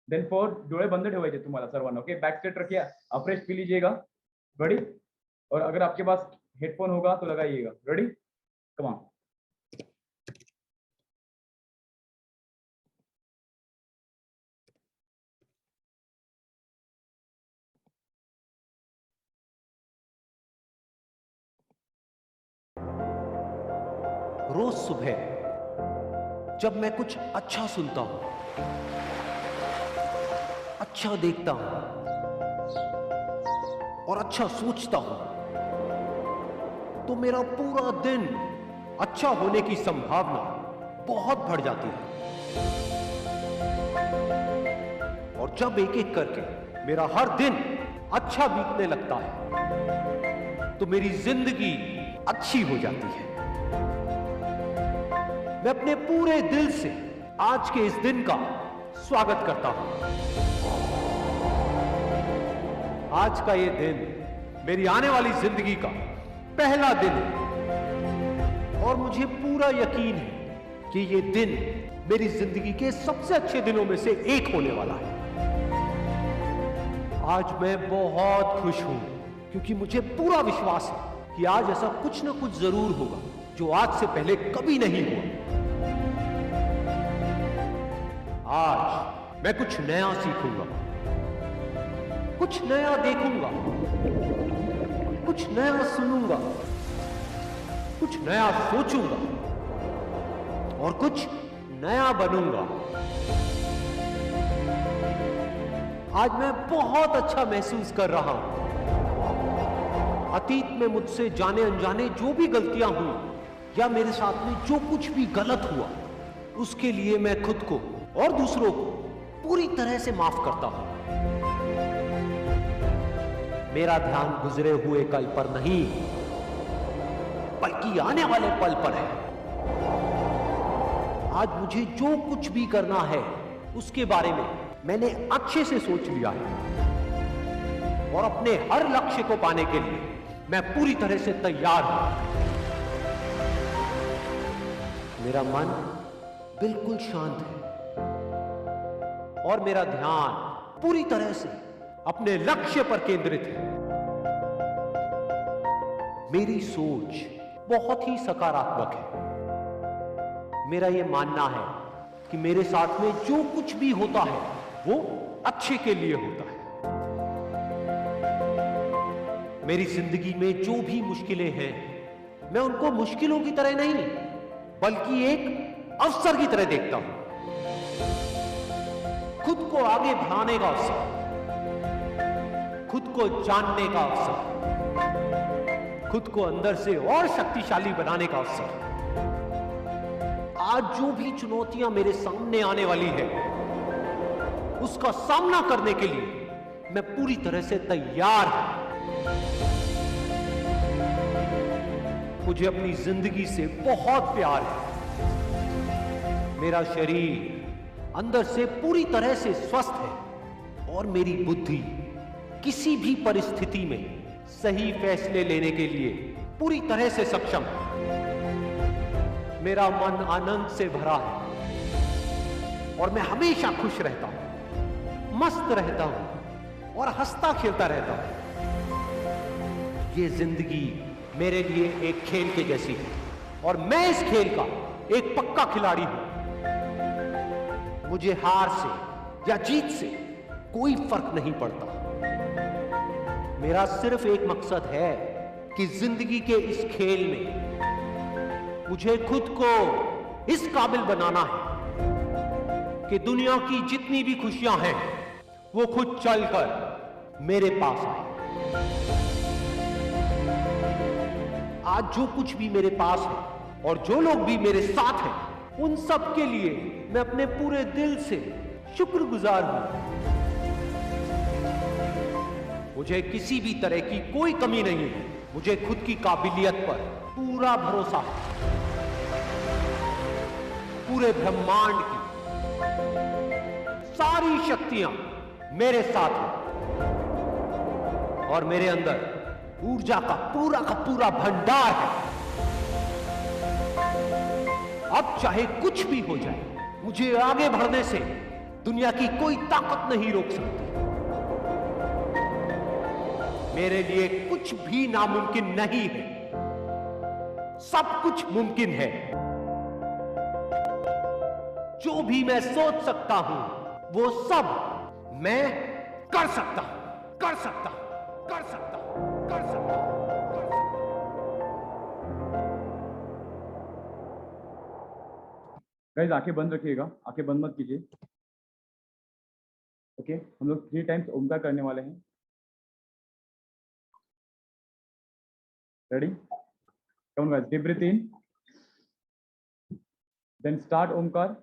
देन 4, डोळे बंद ठेवायचे तुम्हाला सर्वांना। ओके, बैक स्ट्रेट रखिए, अप्रेस्ट पी लीजिएगा, रेडी, और अगर आपके पास हेडफोन होगा तो लगाइएगा, रेडी, कम ऑन। रोज सुबह जब मैं कुछ अच्छा सुनता हूं, अच्छा देखता हूं और अच्छा सोचता हूं, तो मेरा पूरा दिन अच्छा होने की संभावना बहुत बढ़ जाती है। और जब एक एक करके मेरा हर दिन अच्छा बीतने लगता है तो मेरी जिंदगी अच्छी हो जाती है। मैं अपने पूरे दिल से आज के इस दिन का स्वागत करता हूं। आज का ये दिन मेरी आने वाली जिंदगी का पहला दिन है और मुझे पूरा यकीन है कि ये दिन मेरी जिंदगी के सबसे अच्छे दिनों में से एक होने वाला है। आज मैं बहुत खुश हूं क्योंकि मुझे पूरा विश्वास है कि आज ऐसा कुछ ना कुछ जरूर होगा जो आज से पहले कभी नहीं हुआ। आज मैं कुछ नया सीखूंगा, कुछ नया देखूंगा, कुछ नया सुनूंगा, कुछ नया सोचूंगा और कुछ नया बनूंगा। आज मैं बहुत अच्छा महसूस कर रहा हूं। अतीत में मुझसे जाने अनजाने जो भी गलतियां हुई या मेरे साथ में जो कुछ भी गलत हुआ, उसके लिए मैं खुद को और दूसरों को पूरी तरह से माफ करता हूं। मेरा ध्यान गुजरे हुए कल पर नहीं, बल्कि आने वाले पल पर है। आज मुझे जो कुछ भी करना है उसके बारे में मैंने अच्छे से सोच लिया है और अपने हर लक्ष्य को पाने के लिए मैं पूरी तरह से तैयार हूं। मेरा मन बिल्कुल शांत है और मेरा ध्यान पूरी तरह से अपने लक्ष्य पर केंद्रित है। मेरी सोच बहुत ही सकारात्मक है। मेरा यह मानना है कि मेरे साथ में जो कुछ भी होता है वो अच्छे के लिए होता है। मेरी जिंदगी में जो भी मुश्किलें हैं, मैं उनको मुश्किलों की तरह नहीं बल्कि एक अवसर की तरह देखता हूं। खुद को आगे बढ़ाने का अवसर, खुद को जानने का अवसर, खुद को अंदर से और शक्तिशाली बनाने का अवसर। आज जो भी चुनौतियां मेरे सामने आने वाली है, उसका सामना करने के लिए मैं पूरी तरह से तैयार हूं। मुझे अपनी जिंदगी से बहुत प्यार है। मेरा शरीर अंदर से पूरी तरह से स्वस्थ है और मेरी बुद्धि किसी भी परिस्थिति में सही फैसले लेने के लिए पूरी तरह से सक्षम है। मेरा मन आनंद से भरा है और मैं हमेशा खुश रहता हूं, मस्त रहता हूं और हंसता खेलता रहता हूं। ये जिंदगी मेरे लिए एक खेल के जैसी है और मैं इस खेल का एक पक्का खिलाड़ी हूं। मुझे हार से या जीत से कोई फर्क नहीं पड़ता। मेरा सिर्फ एक मकसद है कि जिंदगी के इस खेल में मुझे खुद को इस काबिल बनाना है कि दुनिया की जितनी भी खुशियां हैं वो खुद चलकर मेरे पास आए। आज जो कुछ भी मेरे पास है और जो लोग भी मेरे साथ हैं, उन सब के लिए मैं अपने पूरे दिल से शुक्रगुजार हूं। मुझे किसी भी तरह की कोई कमी नहीं है। मुझे खुद की काबिलियत पर पूरा भरोसा है। पूरे ब्रह्मांड की सारी शक्तियां मेरे साथ हैं और मेरे अंदर ऊर्जा का पूरा भंडार है। अब चाहे कुछ भी हो जाए, मुझे आगे बढ़ने से दुनिया की कोई ताकत नहीं रोक सकती। मेरे लिए कुछ भी नामुमकिन नहीं है, सब कुछ मुमकिन है। जो भी मैं सोच सकता हूं वो सब मैं कर सकता हूं, कर सकता हूं, कर सकता हूं, कर सकता हूं, कर सकता हूं। गाइस आंखें बंद रखिएगा, आंखें बंद मत कीजिए। ओके, हम लोग 3 टाइम्स ओमकार करने वाले हैं। Ready? Come guys, deep breath in, then start Omkar.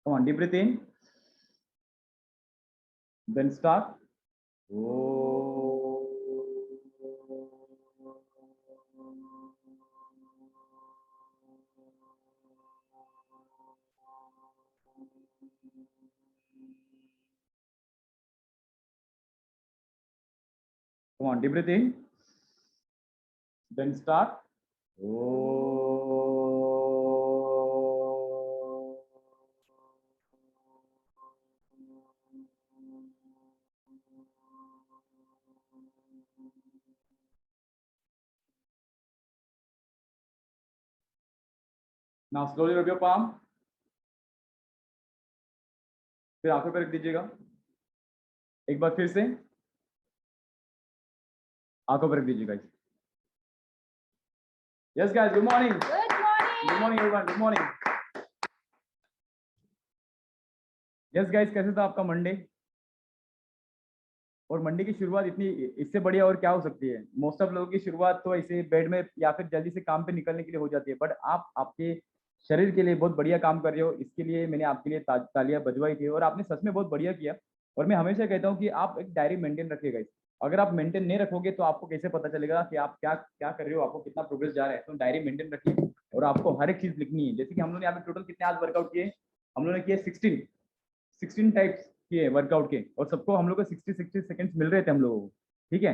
Come on, deep breath in, then start. Come on, deep breath in, then start. Now slowly rub your palm, फिर आंखों पे रख दीजिएगा। एक बार फिर से आंखों पर रख दीजिए guys. Yes guys, good morning. Good morning everyone, good morning. Yes guys, कैसे था आपका मंडे? और मंडे की शुरुआत इतनी, इससे बढ़िया और क्या हो सकती है? मोस्ट ऑफ लोगों की शुरुआत तो ऐसे बेड में या फिर जल्दी से काम पे निकलने के लिए हो जाती है, बट आप आपके शरीर के लिए बहुत बढ़िया काम कर रहे हो। इसके लिए मैंने आपके लिए तालियां बजवाई थी और आपने सच में बहुत बढ़िया किया। और मैं हमेशा कहता हूँ कि आप एक डायरी मेंटेन रखिएगा। अगर आप मेंटेन नहीं रखोगे तो आपको कैसे पता चलेगा कि आप क्या क्या कर रहे हो, आपको कितना प्रोग्रेस जा रहा है? तो डायरी मेंटेन रखिए और आपको हर एक चीज लिखनी है। जैसे कि हम लोगों ने यहाँ पे टोटल कितने आज वर्कआउट किए? हम लोगों ने किए 16 टाइप्स किए वर्कआउट के, और सबको हम लोग को 60 सेकंड्स मिल रहे थे हम लोगों को, ठीक है?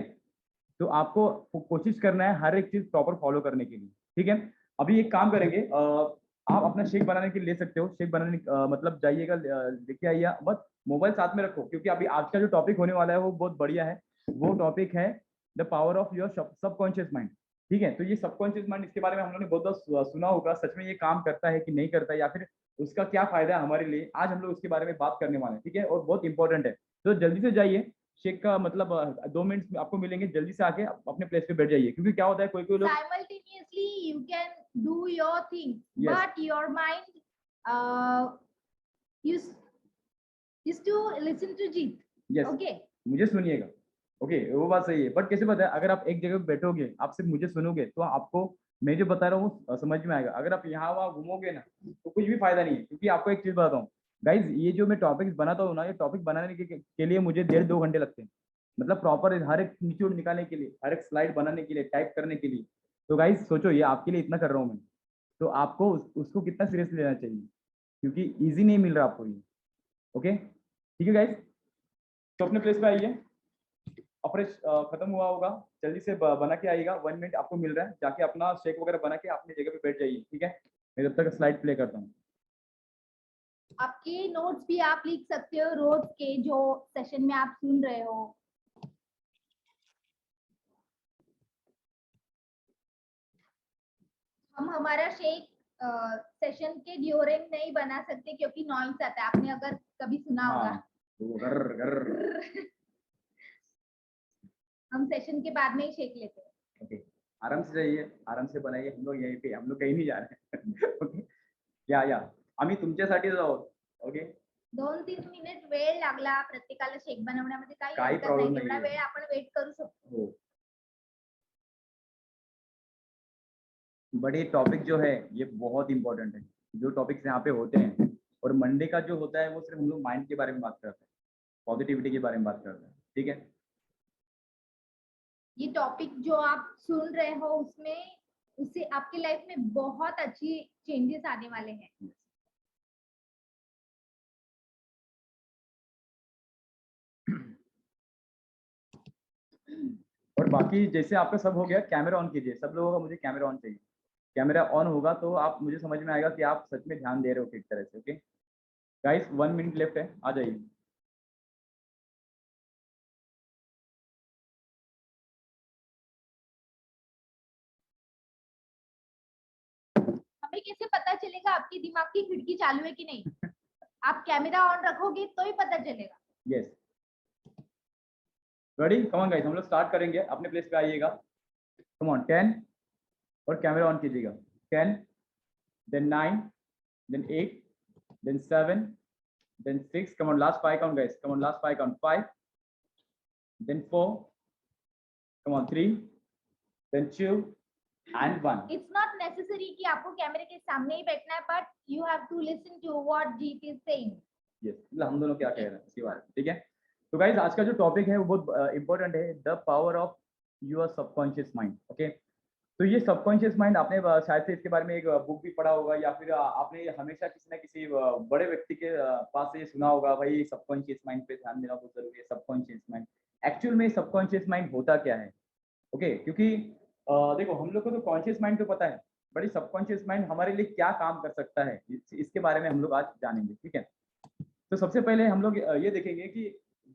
तो आपको कोशिश करना है हर एक चीज प्रॉपर फॉलो करने के लिए, ठीक है? अभी एक काम करेंगे, आप अपना शेक बनाने के लिए ले सकते हो। शेक बनाने मतलब जाइएगा, लेके आइए, बस मोबाइल साथ में रखो, क्योंकि अभी आज का जो टॉपिक होने वाला है वो बहुत बढ़िया है। वो टॉपिक है the power of your subconscious mind, ठीक है? तो ये सबकॉन्शियस माइंड, इसके बारे में हम लोगों ने बहुत सुना होगा, सच में ये काम करता है कि नहीं करता है, या फिर उसका क्या फायदा है हमारे लिए, आज हम लोग उसके बारे में बात करने वाले हैं, ठीक है? और बहुत इंपॉर्टेंट है, तो जल्दी से जाइए। शेक का मतलब 2 मिनट आपको मिलेंगे, जल्दी से आके अपने प्लेस पे बैठ जाइए, क्योंकि क्या होता है कोई कोई लोग simultaneously you can do your thing, Yes. but your mind used to listen to Jeet. Yes, Okay. मुझे सुनिएगा, ओके, वो बात सही है, बट कैसे पता है? अगर आप एक जगह पे बैठोगे, आप सिर्फ मुझे सुनोगे, तो आपको मैं जो बता रहा हूँ समझ में आएगा। अगर आप यहाँ वहाँ घूमोगे ना, तो कुछ भी फायदा नहीं है। क्योंकि आपको एक चीज बताता हूँ गाइज, ये जो मैं टॉपिक्स बनाता हूँ ना, ये टॉपिक बनाने के लिए मुझे 1.5-2 घंटे लगते हैं, मतलब प्रॉपर हर एक निचोड़ निकालने के लिए, हर एक स्लाइड बनाने के लिए, टाइप करने के लिए। तो गाइज सोचो, ये आपके लिए इतना कर रहा हूँ मैं, तो आपको उसको कितना सीरियसली लेना चाहिए, क्योंकि ईजी नहीं मिल रहा आपको ये। ओके, ठीक है गाइज, तो अपने प्लेस पे आइए। अफ्रेश खत्म हुआ होगा, जल्दी से बना के आइएगा। 1 मिनट आपको मिल रहा है, जाके अपना शेक वगैरह बना के अपनी जगह पे बैठ जाइए, ठीक है? मैं जब तक स्लाइड प्ले करता हूँ। आपके नोट्स भी आप लिख सकते हो रोज के, जो सेशन में आप सुन रहे हो। हम हमारा शेक सेशन के ड्यूरिंग नहीं बना सकते, क्योंकि नॉइस आता है, आपने अगर कभी सुना होगा। वो गर गर। हम सेशन के बाद में ही शेक लेते हैं। ओके, आराम से जाइए, आराम से बनाइए, हम लोग यहीं पे, हम लोग कहीं नहीं जा रहे हैं। ओके, या आम्ही तुमच्यासाठीच आहोत। ओके, 2-3 मिनिट वेळ लागला प्रत्येकाला शेक बनवण्यामध्ये, काही काही हरकत प्रॉब्लेम नाही, तेवढा नाहीये. वेळ आपण वेट करू शकतो। हो, बट ये टॉपिक जो है ये बहुत इंपॉर्टेंट है। जो टॉपिक्स यहाँ पे होते हैं, और मंडे का जो होता है वो सिर्फ हम लोग माइंड के बारे में बात करते हैं, पॉजिटिविटी के बारे में बात करते हैं, ठीक है? ये टॉपिक जो आप सुन रहे हो, उसमें उससे आपकी लाइफ में बहुत अच्छी चेंजेस आने वाले हैं। और बाकी जैसे आपका सब हो गया, कैमरा ऑन कीजिए सब लोगों का, मुझे कैमरा ऑन चाहिए। कैमरा ऑन होगा तो आप, मुझे समझ में आएगा कि आप सच में ध्यान दे रहे हो ठीक तरह से। ओके गाइस, 1 मिनट लेफ्ट है, आ जाइए। हमें कैसे पता चलेगा आपके दिमाग की खिड़की चालू है कि नहीं? आप कैमरा ऑन रखोगे तो ही पता चलेगा। Yes, ready, come on guys, हम लोग स्टार्ट करेंगे। अपने प्लेस पे आइएगा, कम ऑन। 10 और कैमरा ऑन कीजिएगा। 10, then 9, then 8, then 7, then 6, come on, last 5 count guys, come on, last 5 count. 5, then 4, come on, 3, then 2 and 1. It's not necessary कि आपको कैमरे के सामने ही बैठना है, but you have to listen to what Jeet is saying. Yes, मतलब हम दोनों क्या कह रहे हैं इसके बारे में, ठीक है? तो गाइस, आज का जो टॉपिक है वो बहुत इंपॉर्टेंट है, the power of your subconscious mind. Okay, तो ये सबकॉन्शियस माइंड, आपने शायद से इसके बारे में एक बुक भी पढ़ा होगा, या फिर आपने हमेशा किसी ना किसी बड़े व्यक्ति के पास से ये सुना होगा, भाई सबकॉन्शियस माइंड पे ध्यान देना बहुत जरूरी है। सबकॉन्शियस माइंड, एक्चुअल में सबकॉन्शियस माइंड होता क्या है? ओके, क्योंकि देखो, हम लोग को तो कॉन्शियस माइंड तो पता है, बट सबकॉन्शियस माइंड हमारे लिए क्या काम कर सकता है, इसके बारे में हम लोग आज जानेंगे, ठीक है? तो सबसे पहले हम लोग ये देखेंगे कि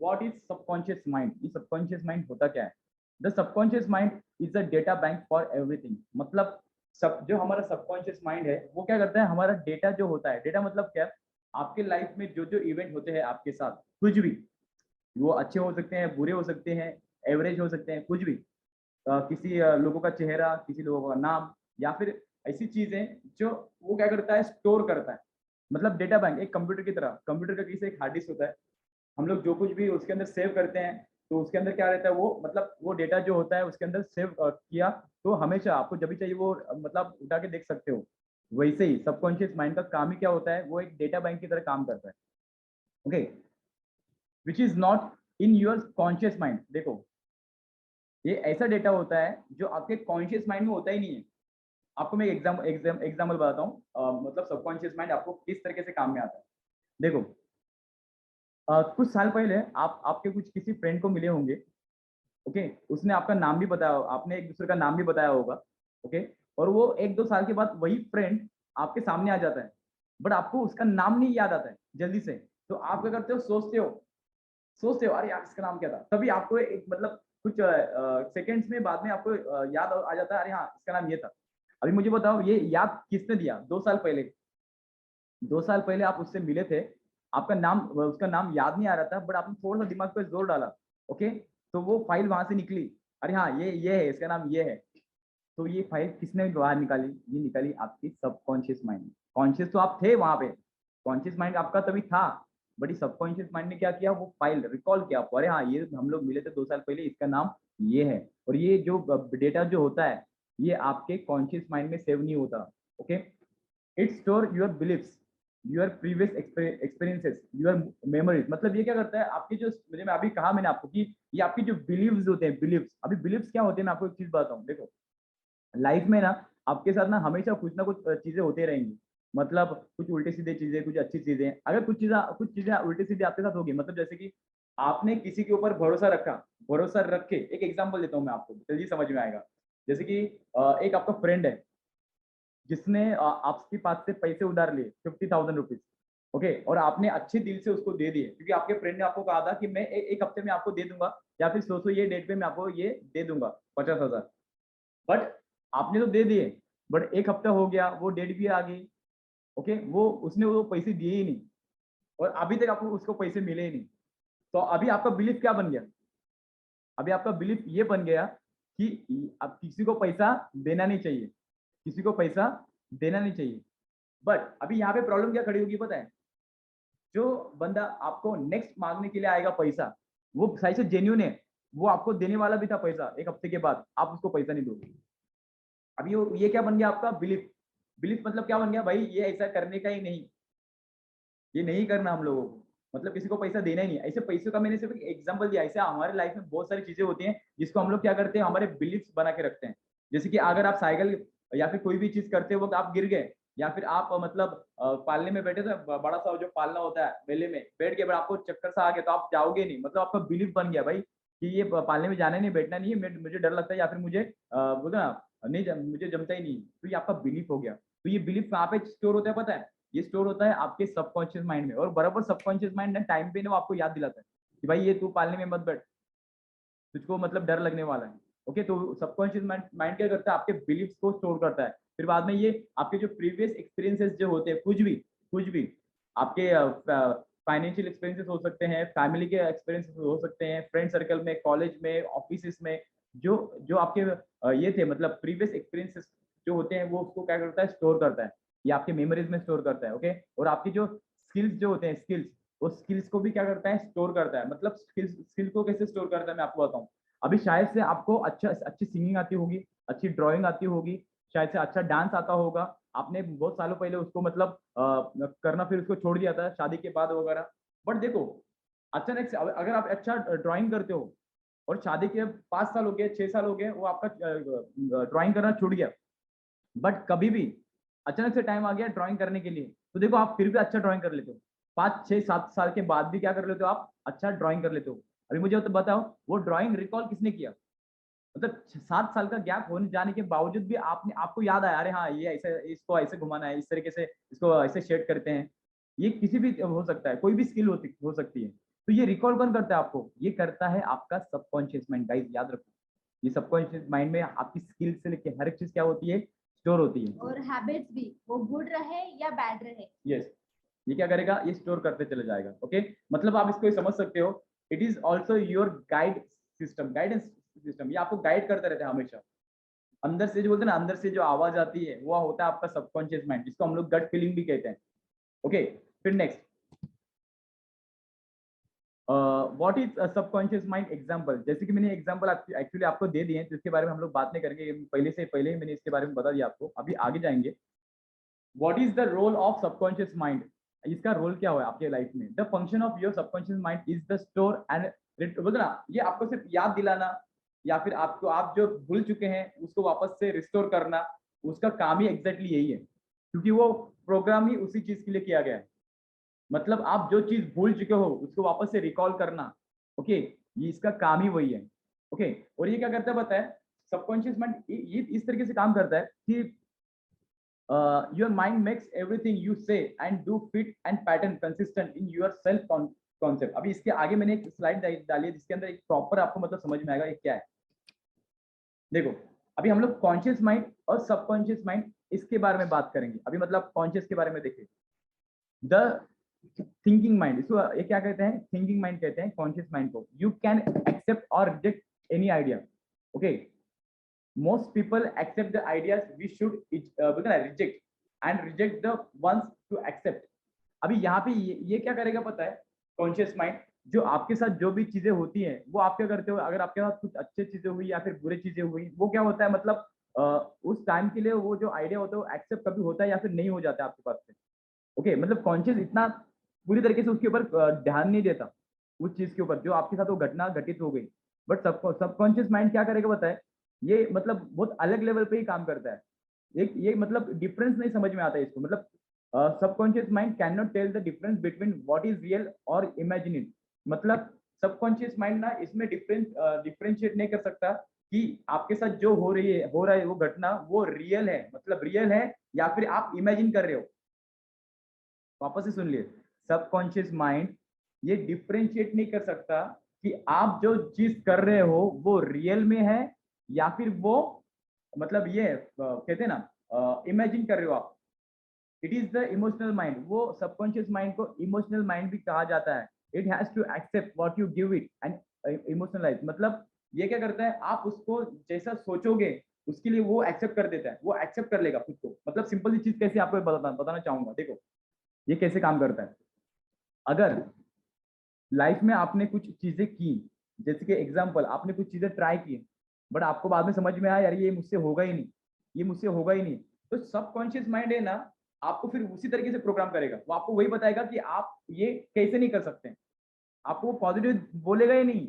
व्हाट इज सबकॉन्शियस माइंड। ये सबकॉन्शियस माइंड होता क्या है? The subconscious mind is a data bank for everything. मतलब सब जो हमारा सबकॉन्शियस माइंड है वो क्या करता है, हमारा डेटा जो होता है, डेटा मतलब क्या, आपके लाइफ में जो जो इवेंट होते हैं आपके साथ, कुछ भी, वो अच्छे हो सकते हैं, बुरे हो सकते हैं, एवरेज हो सकते हैं, कुछ भी, किसी लोगों का चेहरा, किसी लोगों का नाम, या फिर ऐसी चीजें जो वो क्या करता है, स्टोर करता है। मतलब डेटा बैंक एक कंप्यूटर की तरह, कंप्यूटर का किसी एक हार्ड डिस्क होता है, हम लोग जो कुछ भी उसके अंदर सेव करते हैं, तो उसके अंदर क्या रहता है, वो मतलब वो डेटा जो होता है उसके अंदर सेव किया, तो हमेशा आपको जब भी चाहिए वो मतलब उठा के देख सकते हो। वैसे ही सबकॉन्शियस माइंड का काम ही क्या होता है, वो एक डेटा बैंक की तरह काम करता है। Okay, which is not in your conscious mind. देखो, ये ऐसा डेटा होता है जो आपके कॉन्शियस माइंड में होता ही नहीं है। आपको मैं एग्जाम्पल बताता हूँ, मतलब सबकॉन्शियस माइंड आपको किस तरीके से काम में आता है। देखो, कुछ साल पहले आप आपके कुछ किसी फ्रेंड को मिले होंगे, ओके, उसने आपका नाम भी बताया, आपने एक दूसरे का नाम भी बताया होगा, ओके, और वो 1-2 साल के बाद वही फ्रेंड आपके सामने आ जाता है, बट आपको उसका नाम नहीं याद आता है जल्दी से। तो आप क्या करते हो, सोचते हो अरे यार इसका नाम क्या था, तभी आपको एक मतलब कुछ सेकंड्स में बाद में आपको याद आ जाता है, अरे हाँ इसका नाम ये था। अभी मुझे बताओ, ये याद किसने दिया? 2 साल पहले, 2 साल पहले आप उससे मिले थे, आपका नाम, उसका नाम याद नहीं आ रहा था, बट आपने थोड़ा सा दिमाग पे जोर डाला, ओके, तो वो फाइल वहां से निकली, अरे हाँ ये है, इसका नाम ये है। तो ये फाइल किसने बाहर निकाली? ये निकाली आपकी सबकॉन्शियस माइंड। कॉन्शियस तो आप थे वहां पे, कॉन्शियस माइंड आपका तभी था, बट ये सबकॉन्शियस माइंड ने क्या किया, वो फाइल रिकॉल किया आपको, अरे हाँ ये हम लोग मिले थे 2 साल पहले, इसका नाम ये है। और ये जो डेटा जो होता है, ये आपके कॉन्शियस माइंड में सेव नहीं होता, okay. It store your beliefs, your previous experiences, your memories. मतलब ये क्या करता है, आपकी जो, मुझे मैं अभी कहा मैंने आपको कि ये आपकी जो बिलीव्स होते हैं, बिलीव्स, अभी बिलीव्स क्या होते हैं, मैं आपको एक चीज बताता हूँ। देखो, लाइफ में ना आपके साथ ना हमेशा कुछ ना कुछ चीजें होती रहेंगी, मतलब कुछ उल्टे सीधे चीजें, कुछ अच्छी चीजें। अगर कुछ चीजें उल्टी सीधे आपके साथ होगी, मतलब जैसे कि आपने किसी के ऊपर भरोसा रखा, भरोसा रख के, एक एग्जांपल देता हूँ मैं आपको, जल्दी समझ में आएगा। जैसे कि एक आपका फ्रेंड है जिसने आपके पास से पैसे उधार लिए 50,000 रुपीज, ओके, और आपने अच्छे दिल से उसको दे दिए, क्योंकि आपके फ्रेंड ने आपको कहा था कि मैं एक हफ्ते में आपको दे दूंगा, या फिर सोचो ये डेट पे मैं आपको ये दे दूंगा 50,000। बट आपने तो दे दिए, बट एक हफ्ता हो गया, वो डेट भी आ गई, ओके, वो उसने वो पैसे दिए ही नहीं, और अभी तक आपको उसको पैसे मिले ही नहीं। तो अभी आपका बिलीफ क्या बन गया? अभी आपका बिलीफ ये बन गया कि अब किसी को पैसा देना नहीं चाहिए, किसी को पैसा देना नहीं चाहिए। बट अभी यहाँ पे प्रॉब्लम क्या खड़ी होगी पता है? जो बंदा आपको नेक्स्ट मांगने के लिए आएगा पैसा, वो सही से जेन्यून है, वो आपको देने वाला भी था पैसा, एक हफ्ते के बाद आप उसको पैसा नहीं दोगे। अभी ये क्या बन गया आपका बिलीफ? बिलीफ मतलब क्या बन गया भाई, ये ऐसा करने का ही नहीं, ये नहीं करना हम लोगों को, मतलब किसी को पैसा देना ही नहीं। ऐसे पैसों का मैंने सिर्फ एग्जांपल दिया, ऐसे हमारे लाइफ में बहुत सारी चीजें होती हैं जिसको हम लोग क्या करते हैं, हमारे बिलीफ्स बना के रखते हैं। जैसे कि अगर आप साइकिल या फिर कोई भी चीज करते वक्त आप गिर गए, या फिर आप मतलब पालने में बैठे थे, बड़ा सा जो पालना होता है मेले में बैठ गए, बट आपको चक्कर सा आ गया, तो आप जाओगे नहीं, मतलब आपका बिलीफ बन गया भाई कि ये पालने में जाना नहीं, बैठना नहीं है, मुझे डर लगता है, या फिर मुझे बोलते ना नहीं मुझे जमता ही नहीं, तो ये आपका बिलीफ हो गया। तो ये बिलीफ कहाँ पे स्टोर होता है पता है? ये स्टोर होता है आपके सबकॉन्शियस माइंड में, और बराबर सबकॉन्शियस माइंड ना टाइम पे ना वो आपको याद दिलाता है कि भाई ये तू पालने में मत बैठ, तुझको मतलब डर लगने वाला है, ओके। तो सबकॉन्शियस माइंड क्या करता है, आपके बिलीफ्स को स्टोर करता है। फिर बाद में ये आपके जो प्रीवियस एक्सपीरियंसेस जो होते हैं, कुछ भी आपके फाइनेंशियल एक्सपीरियंसेस हो सकते हैं, फैमिली के एक्सपीरियंसेस हो सकते हैं, फ्रेंड सर्कल में, कॉलेज में, ऑफिस में, जो जो आपके ये थे, मतलब प्रीवियस एक्सपीरियंसेस जो होते हैं, वो उसको क्या करता है, स्टोर करता है, ये आपके मेमोरीज में स्टोर करता है, ओके। और आपकी जो स्किल्स जो होते हैं, स्किल्स, वो स्किल्स को भी क्या करता है, स्टोर करता है। मतलब स्किल को कैसे स्टोर करता है मैं आपको बताऊं। अभी शायद से आपको अच्छी सिंगिंग आती होगी, अच्छी ड्राइंग आती होगी, शायद से अच्छा डांस आता होगा, आपने बहुत सालों पहले उसको मतलब करना फिर उसको छोड़ दिया था शादी के बाद वगैरह। बट देखो, अचानक से अगर आप अच्छा ड्राइंग करते हो, और शादी के 5 साल हो गए, 6 साल हो गए, वो आपका ड्राइंग करना छूट गया, बट कभी भी अचानक से टाइम आ गया ड्राइंग करने के लिए, तो देखो आप फिर भी अच्छा ड्राइंग कर लेते हो, 5, 6, 7 साल के बाद भी क्या कर लेते हो, आप अच्छा ड्राइंग कर लेते हो। अभी मुझे तो बताओ, वो ड्राइंग रिकॉल किसने किया? मतलब 7 साल का गैप होने जाने के बावजूद भी आपने, आपको याद आया, अरे हाँ ये ऐसे, इसको ऐसे घुमाना है, इस तरीके से इसको ऐसे शेड करते हैं। ये किसी भी हो सकता है, कोई भी स्किल हो सकती है। तो ये रिकॉल कौन करता है आपको? ये करता है आपका सबकॉन्शियस माइंड, गाइस याद रखो। ये सबकॉन्शियस माइंड में आपकी स्किल से लेके हर एक चीज क्या होती है, स्टोर होती है। और हैबिट्स भी, वो गुड रहे या बैड रहे। यस, ये क्या करेगा, ये स्टोर करते चले जाएगा। ओके, मतलब आप इसको समझ सकते हो, it is also your guide system, guidance system. ये आपको गाइड करते रहते हैं हमेशा। अंदर से जो बोलते हैं ना, अंदर से जो आवाज आती है वो होता है आपका सबकॉन्शियस माइंड, जिसको हम लोग गट फीलिंग भी कहते हैं। ओके, फिर next, what is subconscious mind example. जैसे कि मैंने एग्जांपल एक्चुअली आपको दे दिए हैं, तो इसके बारे में हम लोग बात नहीं करेंगे, ये पहले ही मैंने इसके बारे में बता दिया आपको, अभी आगे जाएंगे। What is the role of subconscious mind, इसका रोल क्या हुआ आपके लाइफ में। The function of your subconscious mind is the store and बोलते ना, ये आपको सिर्फ याद दिलाना या फिर आपको आप जो भूल चुके हैं उसको वापस से रिस्टोर करना, उसका काम ही एग्जैक्टली यही है, क्योंकि वो प्रोग्राम ही उसी चीज के लिए किया गया है। मतलब आप जो चीज भूल चुके हो उसको वापस से रिकॉल करना। ओके, ये इसका काम ही वही है। ओके, और ये क्या करता है पता है, सबकॉन्शियस माइंड ये इस तरीके से काम करता है कि your mind makes everything you say and do fit and pattern consistent in your self concept। अभी इसके आगे मैंने एक स्लाइड डाली है जिसके अंदर एक प्रॉपर आपको मतलब समझ में आएगा ये क्या है। देखो, अभी हम लोग कॉन्शियस माइंड और सबकॉन्शियस माइंड इसके बारे में बात करेंगे। अभी मतलब कॉन्शियस के बारे में देखिए, द थिंकिंग माइंड, इसको ये क्या कहते हैं, थिंकिंग माइंड कहते हैं कॉन्शियस माइंड को। यू कैन एक्सेप्ट और reject any idea. Okay, most people accept the ideas we should reject and reject the ones to accept। अभी यहाँ पे ये क्या करेगा पता है, कॉन्शियस माइंड जो आपके साथ जो भी चीजें होती हैं वो आप क्या करते हो, अगर आपके साथ कुछ अच्छी चीजें हुई या फिर बुरी चीजें हुई, वो क्या होता है मतलब उस टाइम के लिए वो जो आइडिया होता है वो एक्सेप्ट कभी होता है या फिर नहीं हो जाता है आपके पास से। ओके, मतलब कॉन्शियस इतना पूरी तरीके से उसके ऊपर ध्यान नहीं देता उस चीज के ऊपर जो आपके साथ वो घटना घटित हो गई। बट सबकॉन्शियस माइंड क्या करेगा पता है, ये मतलब बहुत अलग लेवल पे ही काम करता है। ये मतलब डिफरेंस नहीं समझ में आता है इसको, मतलब subconscious mind can not tell the difference between what is real और इमेजिन। मतलब सबकॉन्शियस माइंड ना इसमें डिफरेंशिएट नहीं कर सकता कि आपके साथ जो हो रहा है वो घटना वो रियल है, मतलब रियल है या फिर आप इमेजिन कर रहे हो। वापस से सुन लिए, सबकॉन्शियस माइंड ये डिफरेंशिएट नहीं कर सकता कि आप जो चीज कर रहे हो वो रियल में है या फिर वो मतलब ये कहते हैं ना इमेजिन कर रहे हो आप। It is the emotional mind, वो सबकॉन्शियस माइंड को इमोशनल माइंड भी कहा जाता है। It has to accept what you give it and emotionalize. मतलब ये क्या करता है, आप उसको जैसा सोचोगे उसके लिए वो एक्सेप्ट कर देता है, वो एक्सेप्ट कर लेगा खुद को। मतलब सिंपल सी चीज कैसे आपको बताना चाहूंगा, देखो ये कैसे काम करता है। अगर लाइफ में आपने कुछ चीजें की, जैसे कि एग्जांपल आपने कुछ चीजें ट्राई की बट आपको बाद में समझ में आया यार ये मुझसे होगा ही नहीं, ये मुझसे होगा ही नहीं, तो सबकॉन्शियस माइंड है ना आपको फिर उसी तरीके से प्रोग्राम करेगा। वो आपको वही बताएगा कि आप ये कैसे नहीं कर सकते, आपको वो पॉजिटिव बोलेगा ही नहीं।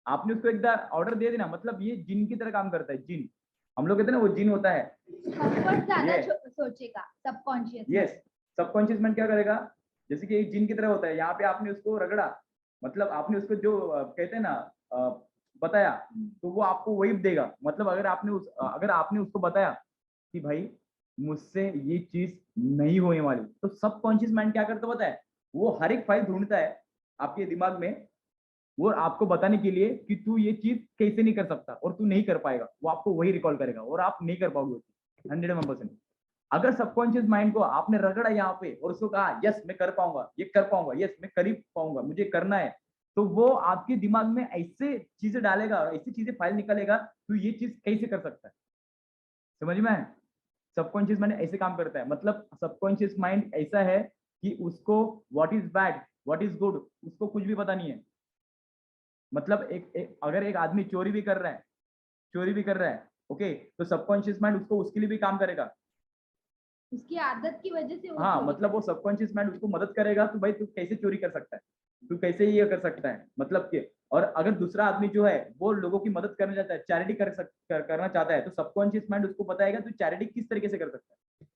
आपने उसको एक ऑर्डर दे देना, मतलब ये जिन की तरह काम करता है। जिन हम लोग कहते हैं ना वो जिन होता है, बहुत ज्यादा सोचेगा सबकॉन्शियस। यस, सबकॉन्शियस माइंड क्या करेगा, जैसे कि एक जिन की तरह होता है। यहाँ पे आपने उसको रगड़ा, मतलब आपने उसको जो कहते हैं ना बताया, तो वो आपको वही देगा। मतलब अगर आपने उसको बताया कि भाई मुझसे ये चीज नहीं होने वाली, तो सबकॉन्शियस माइंड क्या करता पता है, वो हर एक फाइल ढूंढता है आपके दिमाग में वो आपको बताने के लिए कि तू ये चीज कैसे नहीं कर सकता और तू नहीं कर पाएगा। वो आपको वही रिकॉल करेगा और आप नहीं कर पाओगे 100%। अगर सबकॉन्शियस माइंड को आपने रगड़ा यहाँ पे और उसको कहा यस मैं कर पाऊंगा, ये कर पाऊंगा, यस मैं कर ही पाऊंगा, मुझे करना है, तो वो आपके दिमाग में ऐसे चीजें डालेगा, ऐसी चीजें फाइल निकालेगा, तो ये चीज कैसे कर सकता है। समझ में आए? सबकॉन्शियस माइंड ऐसे काम करता है। मतलब सबकॉन्शियस माइंड ऐसा है कि उसको what is bad what is good उसको कुछ भी पता नहीं है। मतलब अगर एक आदमी चोरी भी कर रहा है ओके, तो सबकॉन्शियस माइंड उसको उसके लिए भी काम करेगा, उसकी आदत की वजह से। हाँ, मतलब वो सबकॉन्शियस माइंड उसको मदद करेगा तो भाई तू कैसे चोरी कर सकता है, तू कैसे ये कर सकता है, मतलब कि। और अगर दूसरा आदमी जो है वो लोगों की मदद करना चाहता है, चैरिटी करना चाहता है, तो सबकॉन्शियस माइंड उसको बताएगा तू चैरिटी किस तरीके से कर सकता है।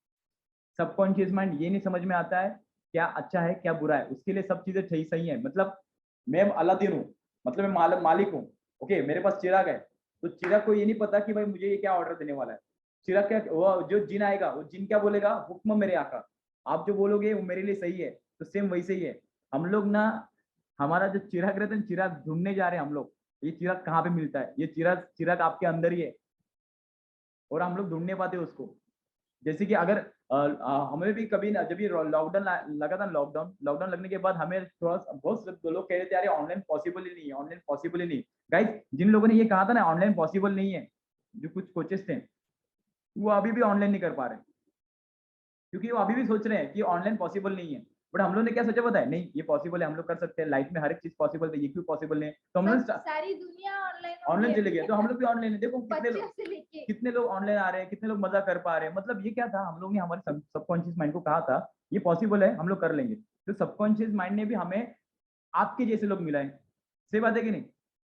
सबकॉन्शियस माइंड ये नहीं समझ में आता है क्या अच्छा है क्या बुरा है, उसके लिए सब चीजें सही है। मतलब मैं अलादीन हूँ, मतलब मैं मालिक हूँ ओके, मेरे पास चिराग है, तो चिराग को ये नहीं पता कि भाई मुझे ये क्या ऑर्डर देने वाला है। चिराग क्या, वो जो जिन आएगा वो जिन क्या बोलेगा, हुक्म मेरे आका, आप जो बोलोगे वो मेरे लिए सही है। तो सेम वैसे ही है हम लोग ना, हमारा जो चिराग रहता है चिराग ढूंढने जा रहे हैं हम लोग, ये चिराग कहाँ पे मिलता है, ये चिराग चिराग आपके अंदर ही है और हम लोग ढूंढ नहीं पाते उसको। जैसे कि अगर हमें भी कभी ना, जब ये लॉकडाउन लगा था, लॉकडाउन लगने के बाद हमें थोड़ा बहुत लोग कह रहे थे अरे ऑनलाइन पॉसिबल ही नहीं है, ऑनलाइन पॉसिबल ही नहीं। गाइस, जिन लोगों ने ये कहा था ना ऑनलाइन पॉसिबल नहीं है, जो कुछ कोचेस थे, वो अभी भी ऑनलाइन नहीं कर पा रहे, क्योंकि वो अभी भी सोच रहे हैं कि ऑनलाइन पॉसिबल नहीं है। बट हम लोग ने क्या सोचा पता है, नहीं ये पॉसिबल है, हम लोग कर सकते हैं, लाइफ में हर एक चीज पॉसिबल है, ये क्यों पॉसिबल नहीं है। तो हम लोग सारी दुनिया ऑनलाइन चले गए, तो हम लोग भी ऑनलाइन है। देखो बच्चे से लेके कितने लोग ऑनलाइन आ रहे हैं, कितने लोग मजा कर पा रहे हैं। मतलब ये क्या था, हम लोग ने हमारे सबकॉन्शियस माइंड को कहा था ये पॉसिबल है, हम लोग कर लेंगे। तो सबकॉन्शियस माइंड ने भी हमें आपके जैसे लोग मिलाए। सही बात है कि नहीं,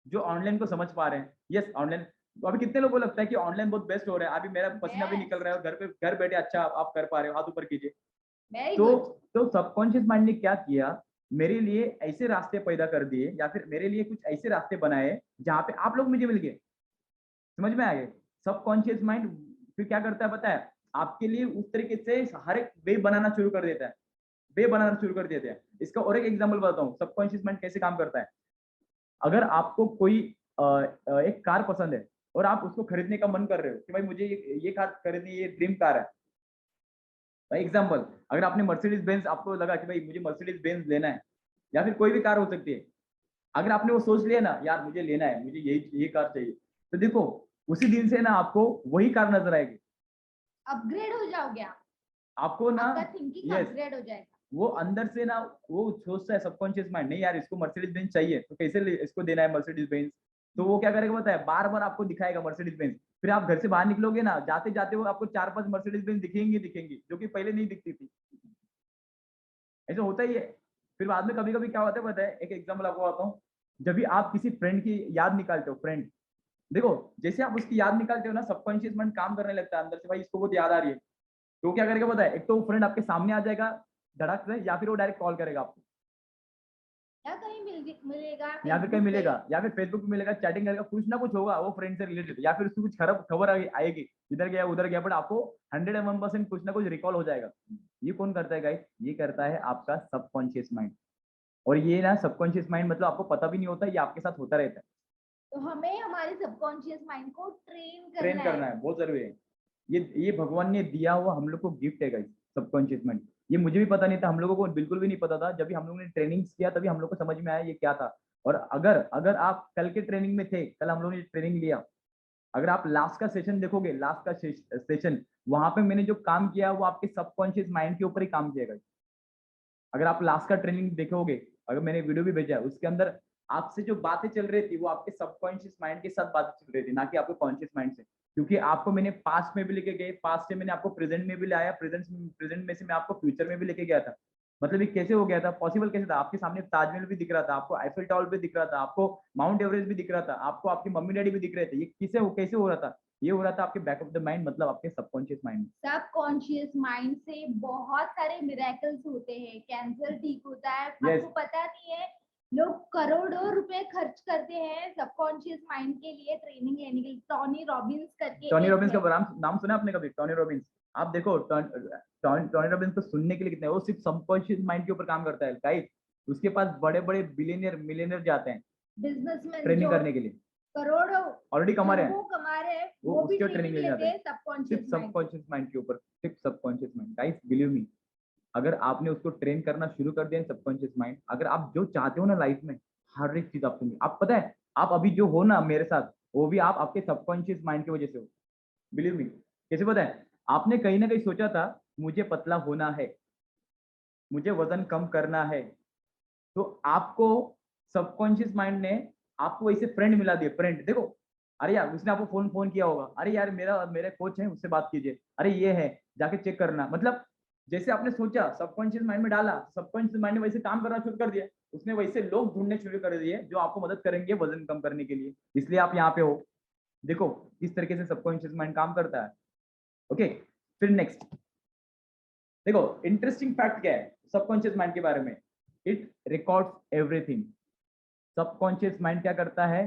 जो ऑनलाइन को समझ पा रहे हैं। यस, ऑनलाइन तो अभी कितने लोगों को लगता है कि ऑनलाइन बहुत बेस्ट हो रहा है, अभी मेरा पसीना भी निकल रहा है और घर पे घर बैठे अच्छा आप कर पा रहे हो, हाथ ऊपर कीजिए। तो सबकॉन्शियस माइंड ने क्या किया, मेरे लिए ऐसे रास्ते पैदा कर दिए, या फिर मेरे लिए कुछ ऐसे रास्ते बनाए जहाँ पे आप लोग मुझे मिल गए। समझ में आ गए। सबकॉन्शियस माइंड फिर क्या करता है पता है, आपके लिए उस तरीके से हर एक वे बनाना शुरू कर देता है, वे बनाना शुरू कर देते हैं। इसका और एक एग्जांपल बताता हूँ सबकॉन्शियस माइंड कैसे काम करता है। अगर आपको कोई एक कार पसंद है और आप उसको खरीदने का मन कर रहे हो कि भाई मुझे ये कार खरीदनी, ये ड्रीम कार है। भाई एग्जांपल, अगर आपने मर्सिडीज बेंज, आपको लगा कि भाई मुझे मर्सिडीज बेंज लेना है, या फिर कोई भी कार हो सकती है, अगर आपने वो सोच लिया ना यार मुझे लेना है, मुझे ये कार चाहिए, तो देखो उसी दिन से ना आपको वही कार नजर आएगी, अपग्रेड हो जाओगे आपको ना। आपका थिंकिंग यस, अपग्रेड हो जाएगा। वो अंदर से ना वो सोचता है सबकॉन्शियस माइंड, नहीं यार इसको मर्सिडीज बेंज चाहिए, तो कैसे इसको देना है मर्सिडीज बेंज। तो वो क्या करेगा पता है, बार बार आपको दिखाएगा मर्सिडीज बेंज। फिर आप घर से बाहर निकलोगे ना, जाते जाते वो आपको 4-5 मर्सिडीज बेंज दिखेंगी जो कि पहले नहीं दिखती थी। ऐसा होता ही है। फिर बाद में कभी कभी क्या होता है पता है, एक एग्जाम्पल आपको बताता हूँ। जब भी आप किसी फ्रेंड की याद निकालते हो, फ्रेंड, देखो जैसे आप उसकी याद निकालते हो ना, सबकॉन्शियस माइंड काम करने लगता है अंदर से, भाई इसको बहुत याद आ रही है। तो क्या करेगा पता है, एक तो वो फ्रेंड आपके सामने आ जाएगा धड़क से, या फिर वो डायरेक्ट कॉल करेगा आपको, या कहीं मिलेगा, या फिर कहीं मिलेगा, या फिर फेसबुक पे मिलेगा, चैटिंग करेगा, कुछ ना कुछ होगा वो फ्रेंड से रिलेटेड, या फिर उसकी कुछ खराब खबर आएगी, इधर गया उधर गया, बट आपको 101% कुछ ना कुछ रिकॉल हो जाएगा। ये कौन करता है गाइस, ये करता है आपका सबकॉन्शियस माइंड। और ये ना सबकॉन्शियस माइंड मतलब आपको पता भी नहीं होता, ये आपके साथ होता रहता है। तो हमें हमारे सबकॉन्शियस माइंड को ट्रेन करना है, बहुत जरूरी है। ये भगवान ने दिया हुआ हम लोग को गिफ्ट है गाइस, सबकॉन्शियस माइंड। ये मुझे भी पता नहीं था, हम लोगों को बिल्कुल भी नहीं पता था। जब भी हम लोगों ने ट्रेनिंग किया तभी हम लोग को समझ में आया ये क्या था। और अगर अगर आप कल के ट्रेनिंग में थे, कल हम लोगों ने ट्रेनिंग लिया, अगर आप लास्ट का सेशन देखोगे, लास्ट का सेशन, वहां पे मैंने जो काम किया वो आपके सबकॉन्शियस माइंड के ऊपर ही काम किया। अगर आप लास्ट का ट्रेनिंग देखोगे, अगर मैंने वीडियो भी भेजा है, उसके अंदर आपसे जो बातें चल रही थी वो आपके सबकॉन्शियस माइंड के साथ बातें चल रही थी, ना कि आपके कॉन्शियस माइंड से। क्योंकि आपको मैंने पास्ट में भी लेके गए, पास्ट से मैंने आपको प्रेजेंट में भी लाया, प्रेजेंट में से मैं आपको फ्यूचर में भी लेके गया था। मतलब ये कैसे हो गया था, पॉसिबल कैसे था, आपके सामने ताजमहल भी दिख रहा था, आपको आईफिल टावर भी दिख रहा था, आपको माउंट एवरेस्ट भी दिख रहा था, आपको आपके मम्मी डैडी भी दिख रहे थे। ये कैसे हो रहा था, ये हो रहा था आपके बैक ऑफ द माइंड, मतलब आपके सबकॉन्शियस माइंड। सबकॉन्शियस माइंड से बहुत सारे मिरेकल्स होते हैं, कैंसर ठीक होता है। Yes. आपको पता नहीं है, लोग करोड़ों रुपए खर्च करते हैं सबकॉन्शियस माइंड के लिए ट्रेनिंग लेने के लिए। टोनी रॉबिन्स करके, टोनी रॉबिन्स का नाम सुना आपने कभी, टोनी रॉबिन्स? आप देखो टोनी रॉबिन्स को सुनने के लिए कितने, वो सिर्फ सबकॉन्शियस माइंड के ऊपर काम करता है गाइस। उसके पास बड़े बड़े बिलियनियर मिलियनियर जाते हैं बिजनेसमैन ट्रेनिंग करने के लिए, करोड़ों ऑलरेडी कमा रहे हैं, वो कमा रहे हैं, वो भी उसके ट्रेनिंग ले जाते हैं सबकॉन्शियस सिर्फ सबकॉन्शियस माइंड के ऊपर, सिर्फ subconscious mind. Guys believe me, अगर आपने उसको ट्रेन करना शुरू कर दिया सबकॉन्शियस माइंड, अगर आप जो चाहते हो ना लाइफ में, हर एक चीज आपको मिले। आप पता है आप अभी जो हो ना मेरे साथ, वो भी आप आपके सबकॉन्शियस माइंड की वजह से हो। बिलीव मी, कैसे पता है, आपने कहीं ना कहीं सोचा था मुझे पतला होना है, मुझे वजन कम करना है, तो आपको सबकॉन्शियस माइंड ने आपको ऐसे फ्रेंड मिला दिए, फ्रेंड। देखो, अरे यार उसने आपको फोन किया होगा, अरे यार मेरे कोच है उससे बात कीजिए, अरे ये है जाके चेक करना। मतलब जैसे आपने सोचा सबकॉन्शियस माइंड में डाला, सबकॉन्शियस माइंड ने वैसे काम करना शुरू कर दिया। उसने वैसे लोग ढूंढने शुरू कर दिए जो आपको मदद करेंगे वजन कम करने के लिए, इसलिए आप यहाँ पे हो। देखो किस तरीके से सबकॉन्शियस माइंड काम करता है। ओके, फिर नेक्स्ट देखो, इंटरेस्टिंग फैक्ट क्या है सबकॉन्शियस माइंड के बारे में, it records everything. Subconscious mind क्या करता है,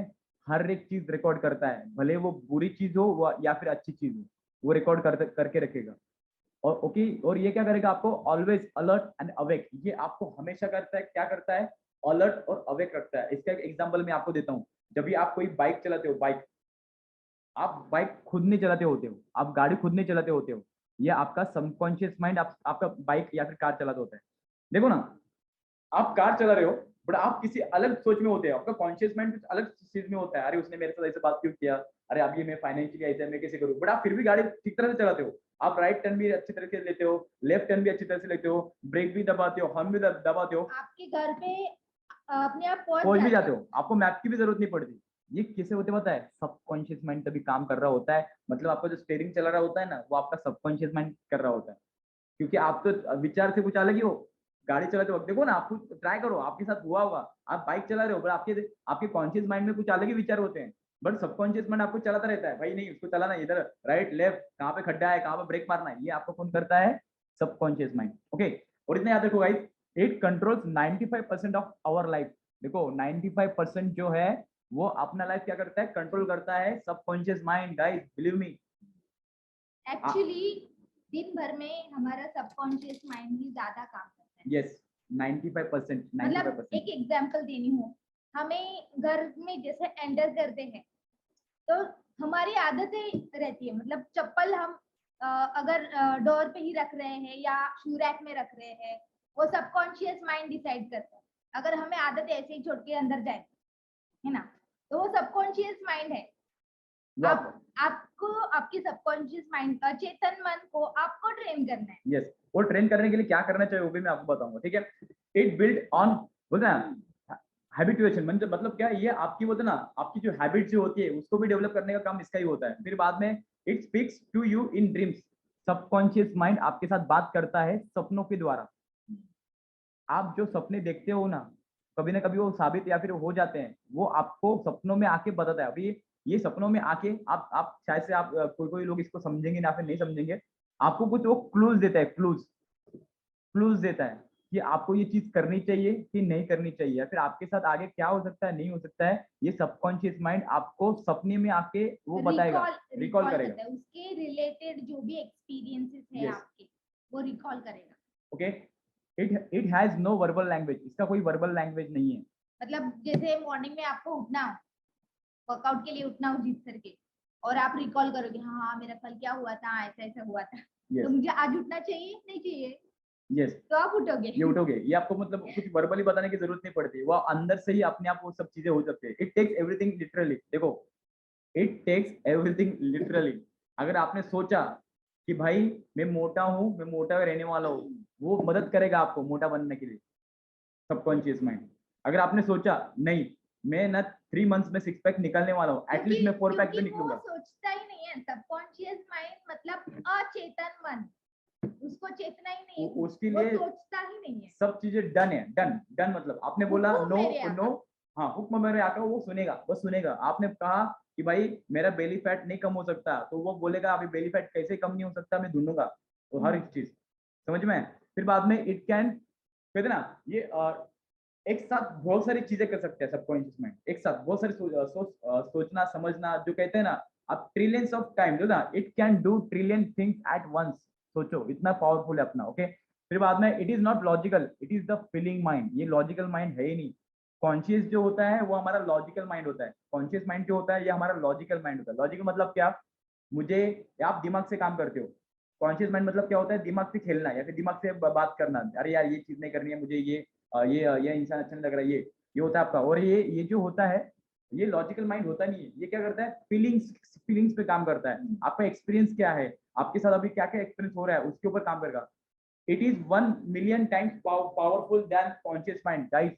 हर एक चीज रिकॉर्ड करता है, भले वो बुरी चीज हो या फिर अच्छी चीज हो, वो रिकॉर्ड करके रखेगा। और ओके, और ये क्या करेगा, आपको ऑलवेज अलर्ट एंड अवेक, ये आपको हमेशा करता है, क्या करता है, अलर्ट और अवेक रखता है। इसका एक एग्जांपल मैं आपको देता हूँ। जब भी आप कोई बाइक चलाते हो, आप बाइक खुद नहीं चलाते होते हो, आप गाड़ी खुद नहीं चलाते होते हो, ये आपका सबकॉन्शियस माइंड आपका बाइक या फिर कार चलाता होता है। देखो ना, आप कार चला रहे हो बट आप किसी अलग सोच में होते हो, आपका कॉन्शियस माइंड कुछ अलग चीज में होता है। अरे उसने मेरे साथ ऐसे बात क्यों किया, अरे अब ये मैं फाइनेंशियली ऐसे मैं कैसे करूँ, बट आप फिर भी गाड़ी ठीक तरह से चलाते हो। आप राइट टर्न भी अच्छी तरह से लेते हो, लेफ्ट टर्न भी अच्छी तरह से लेते हो, ब्रेक भी दबाते हो, हॉर्न भी दबाते हो, आपके घर पे अपने आप पहुंच पहुंच भी जाते जाते हो, आपको मैप की भी जरूरत नहीं पड़ती। ये किसे होते पता है, सबकॉन्शियस माइंड तभी काम कर रहा होता है। मतलब आपका जो स्टीयरिंग चला रहा होता है ना, वो आपका सबकॉन्शियस माइंड कर रहा होता है। क्योंकि आप तो विचार से कुछ अलग ही हो। गाड़ी चलाते वक्त देखो ना, आपको ट्राई करो, आपके साथ हुआ होगा, आप बाइक चला रहे हो बट आपके आपके कॉन्शियस माइंड में कुछ अलग ही विचार होते हैं, बट सबकॉन्शियस माइंड आपको चलाता रहता है, भाई नहीं उसको चलाना, इधर राइट लेफ्ट, कहाँ पे खड्डा है, कहाँ पे ब्रेक मारना है, ये आपको कौन करता है, सबकॉन्शियस माइंड। ओके, और इतना याद रखो guys, it controls 95% of our life. देखो 95% जो है वो अपना लाइफ क्या करता है, कंट्रोल करता है, subconscious mind. Guys believe me. Actually दिन भर में हमारा सबकॉन्शियस माइंड ही ज्यादा काम करता है। यस, 95%, मतलब 95%। एक एग्जांपल देनी हो, हमें घर में जैसे एंटर करते हैं तो हमारी आदतें रहती है, मतलब चप्पल हम अगर डोर पे ही रख रहे हैं या शू रैक में रख रहे हैं, वो सबकॉन्शियस माइंड डिसाइड करता है। अगर हमें आदत ऐसे ही छोड़ के अंदर जाए, है ना, तो वो सबकॉन्शियस माइंड है। आपको आपके सबकॉन्शियस माइंड का चेतन मन को आपको ट्रेन करना है। यस, वो ट्रेन करने के लिए क्या करना चाहिए वो भी मैं आपको बताऊंगा, ठीक है। इट बिल्ड ऑन, बोलते हैं हैबिचुएशन, मतलब क्या, ये आपकी बोलते ना, आपकी जो हैबिट जो होती है उसको भी डेवलप करने का काम इसका ही होता है। फिर बाद में it speaks to you in dreams. Subconscious mind आपके साथ बात करता है सपनों के द्वारा। आप जो सपने देखते हो ना कभी वो साबित या फिर हो जाते हैं, वो आपको सपनों में आके बताता है। अभी ये सपनों में आके आप शायद से आप कोई लोग इसको समझेंगे ना फिर नहीं समझेंगे, आपको कुछ वो क्लूज देता है, क्लूज देता है कि आपको ये चीज करनी चाहिए कि नहीं करनी चाहिए, या फिर आपके साथ आगे क्या हो सकता है, नहीं हो सकता है। ये सबकॉन्शियस माइंड आपको सपने में आके वो बताएगा, रिकॉल करेगा, करता है, उसके रिलेटेड जो भी एक्सपीरियंसेस है Yes. आपके, वो रिकॉल करेगा। Okay. It has no verbal language, इसका कोई वर्बल लैंग्वेज नहीं है। मतलब जैसे मॉर्निंग में आपको उठना हो, वर्कआउट के लिए उठना हो जिस करके, और आप रिकॉल करोगे, हाँ हाँ मेरा कल क्या हुआ था, ऐसा ऐसा हुआ था, Yes. तो मुझे आज उठना चाहिए नहीं चाहिए, यस, तो आप उठोगे। ये उठोगे, ये आपको मतलब कुछ वर्बली बताने की जरूरत नहीं पड़ती, वो अंदर से ही अपने आप वो सब चीजें हो सकती है। It takes everything literally. देखो, इट टेक्स एवरीथिंग लिटरली। अगर आपने सोचा कि भाई मैं मोटा हूँ, मैं मोटा रहने वाला हूँ, वो मदद करेगा आपको मोटा बनने के लिए, सबकॉन्शियस माइंड। अगर आपने सोचा नहीं मैं ना 3 मंथ्स में 6 पैक निकालने वाला हूँ, एटलीस्ट मैं 4 पैक तो निकलूंगा, वो सोचता ही नहीं है। सबकॉन्शियस माइंड मतलब अचेतन मन, उसको चेतना ही नहीं है, उसके वो लिए सोचता ही नहीं है। सब चीजें डन है, डन डन। मतलब आपने बोला हुक्म नो मेरे नो, हाँ हुक्म मेरे आका, वो सुनेगा, वो सुनेगा। आपने कहा कि भाई मेरा बेली फैट नहीं कम हो सकता, तो वो बोलेगा अभी बेली फैट कैसे कम नहीं हो सकता, मैं ढूंढूंगा। तो हर एक चीज समझ में। फिर बाद में इट कैन, कहते ना ये एक साथ बहुत सारी चीजें कर सकते हैं सबकॉन्शियस माइंड, एक साथ बहुत सारी सोचना समझना, जो कहते हैं ना आप ट्रिलियंस ऑफ टाइम, जो ना it can do trillion things at once. सोचो इतना पावरफुल है अपना। ओके, फिर बाद में it is not logical, it is the feeling mind. ये लॉजिकल माइंड है ही नहीं। कॉन्शियस जो होता है वो हमारा लॉजिकल माइंड होता है, कॉन्शियस माइंड जो होता है ये हमारा लॉजिकल माइंड होता है। लॉजिकल मतलब क्या, मुझे, आप दिमाग से काम करते हो। कॉन्शियस माइंड मतलब क्या होता है, दिमाग से खेलना या फिर दिमाग से बात करना, अरे यार ये चीज नहीं करनी है मुझे, ये इंसान अच्छा नहीं लग रहा है, ये होता है आपका। और ये जो होता है ये लॉजिकल माइंड होता नहीं है, ये क्या करता है, फीलिंग्स पे काम करता है। आपका एक्सपीरियंस क्या है, आपके साथ अभी क्या क्या एक्सपीरियंस हो रहा है उसके ऊपर काम करेगा। It is 1 million times powerful than conscious mind. Guys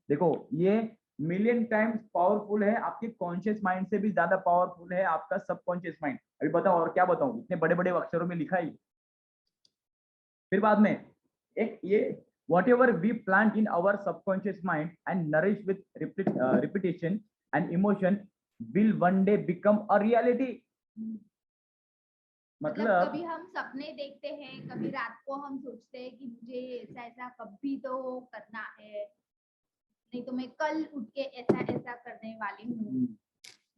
देखो, ये मिलियन टाइम्स पावरफुल है, आपके कॉन्शियस माइंड से भी ज्यादा पावरफुल है आपका सबकॉन्शियस माइंड। अभी बताओ और क्या बताऊं, इतने बड़े बड़े अक्षरों में लिखा ही। फिर बाद में एक ये whatever we plant in our subconscious mind and nourish with repetition and emotion will one day become a reality। मतलब कभी हम सपने देखते हैं, कभी रात को हम सोचते हैं कि मुझे ऐसा ऐसा कभी तो करना है, नहीं तो मैं कल उठ के ऐसा ऐसा करने वाली हूँ।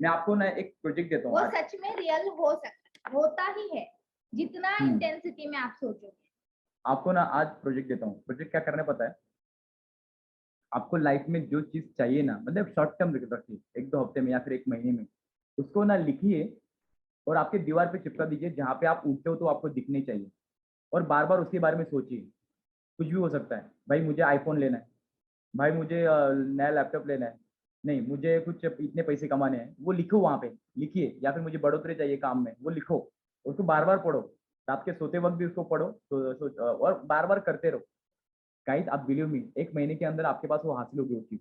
मैं आपको ना एक प्रोजेक्ट देता हूँ, वो सच में रियल हो सकता, होता ही है जितना इंटेंसिटी में आप सोचोगे। आपको ना आज प्रोजेक्ट देता हूँ। प्रोजेक्ट क्या करना है पता है, आपको लाइफ में जो चीज चाहिए ना, मतलब शॉर्ट टर्म रखिए, 1-2 हफ्ते में या फिर 1 महीने में, उसको ना लिखिए और आपके दीवार पे चिपका दीजिए, जहाँ पे आप उठते हो तो आपको दिखने चाहिए, और बार बार उसके बारे में सोचिए। कुछ भी हो सकता है, भाई मुझे आईफोन लेना है, भाई मुझे नया लैपटॉप लेना है, नहीं मुझे कुछ इतने पैसे कमाने हैं, वो लिखो वहाँ पे, लिखिए। या फिर मुझे बढ़ोतरी चाहिए काम में, वो लिखो, उसको बार बार पढ़ो, रात के सोते वक्त भी उसको पढ़ो, और बार बार करते रहो। गाइस आप बिलीव मी, 1 महीने के अंदर आपके पास वो हासिल होगी, वो चीज़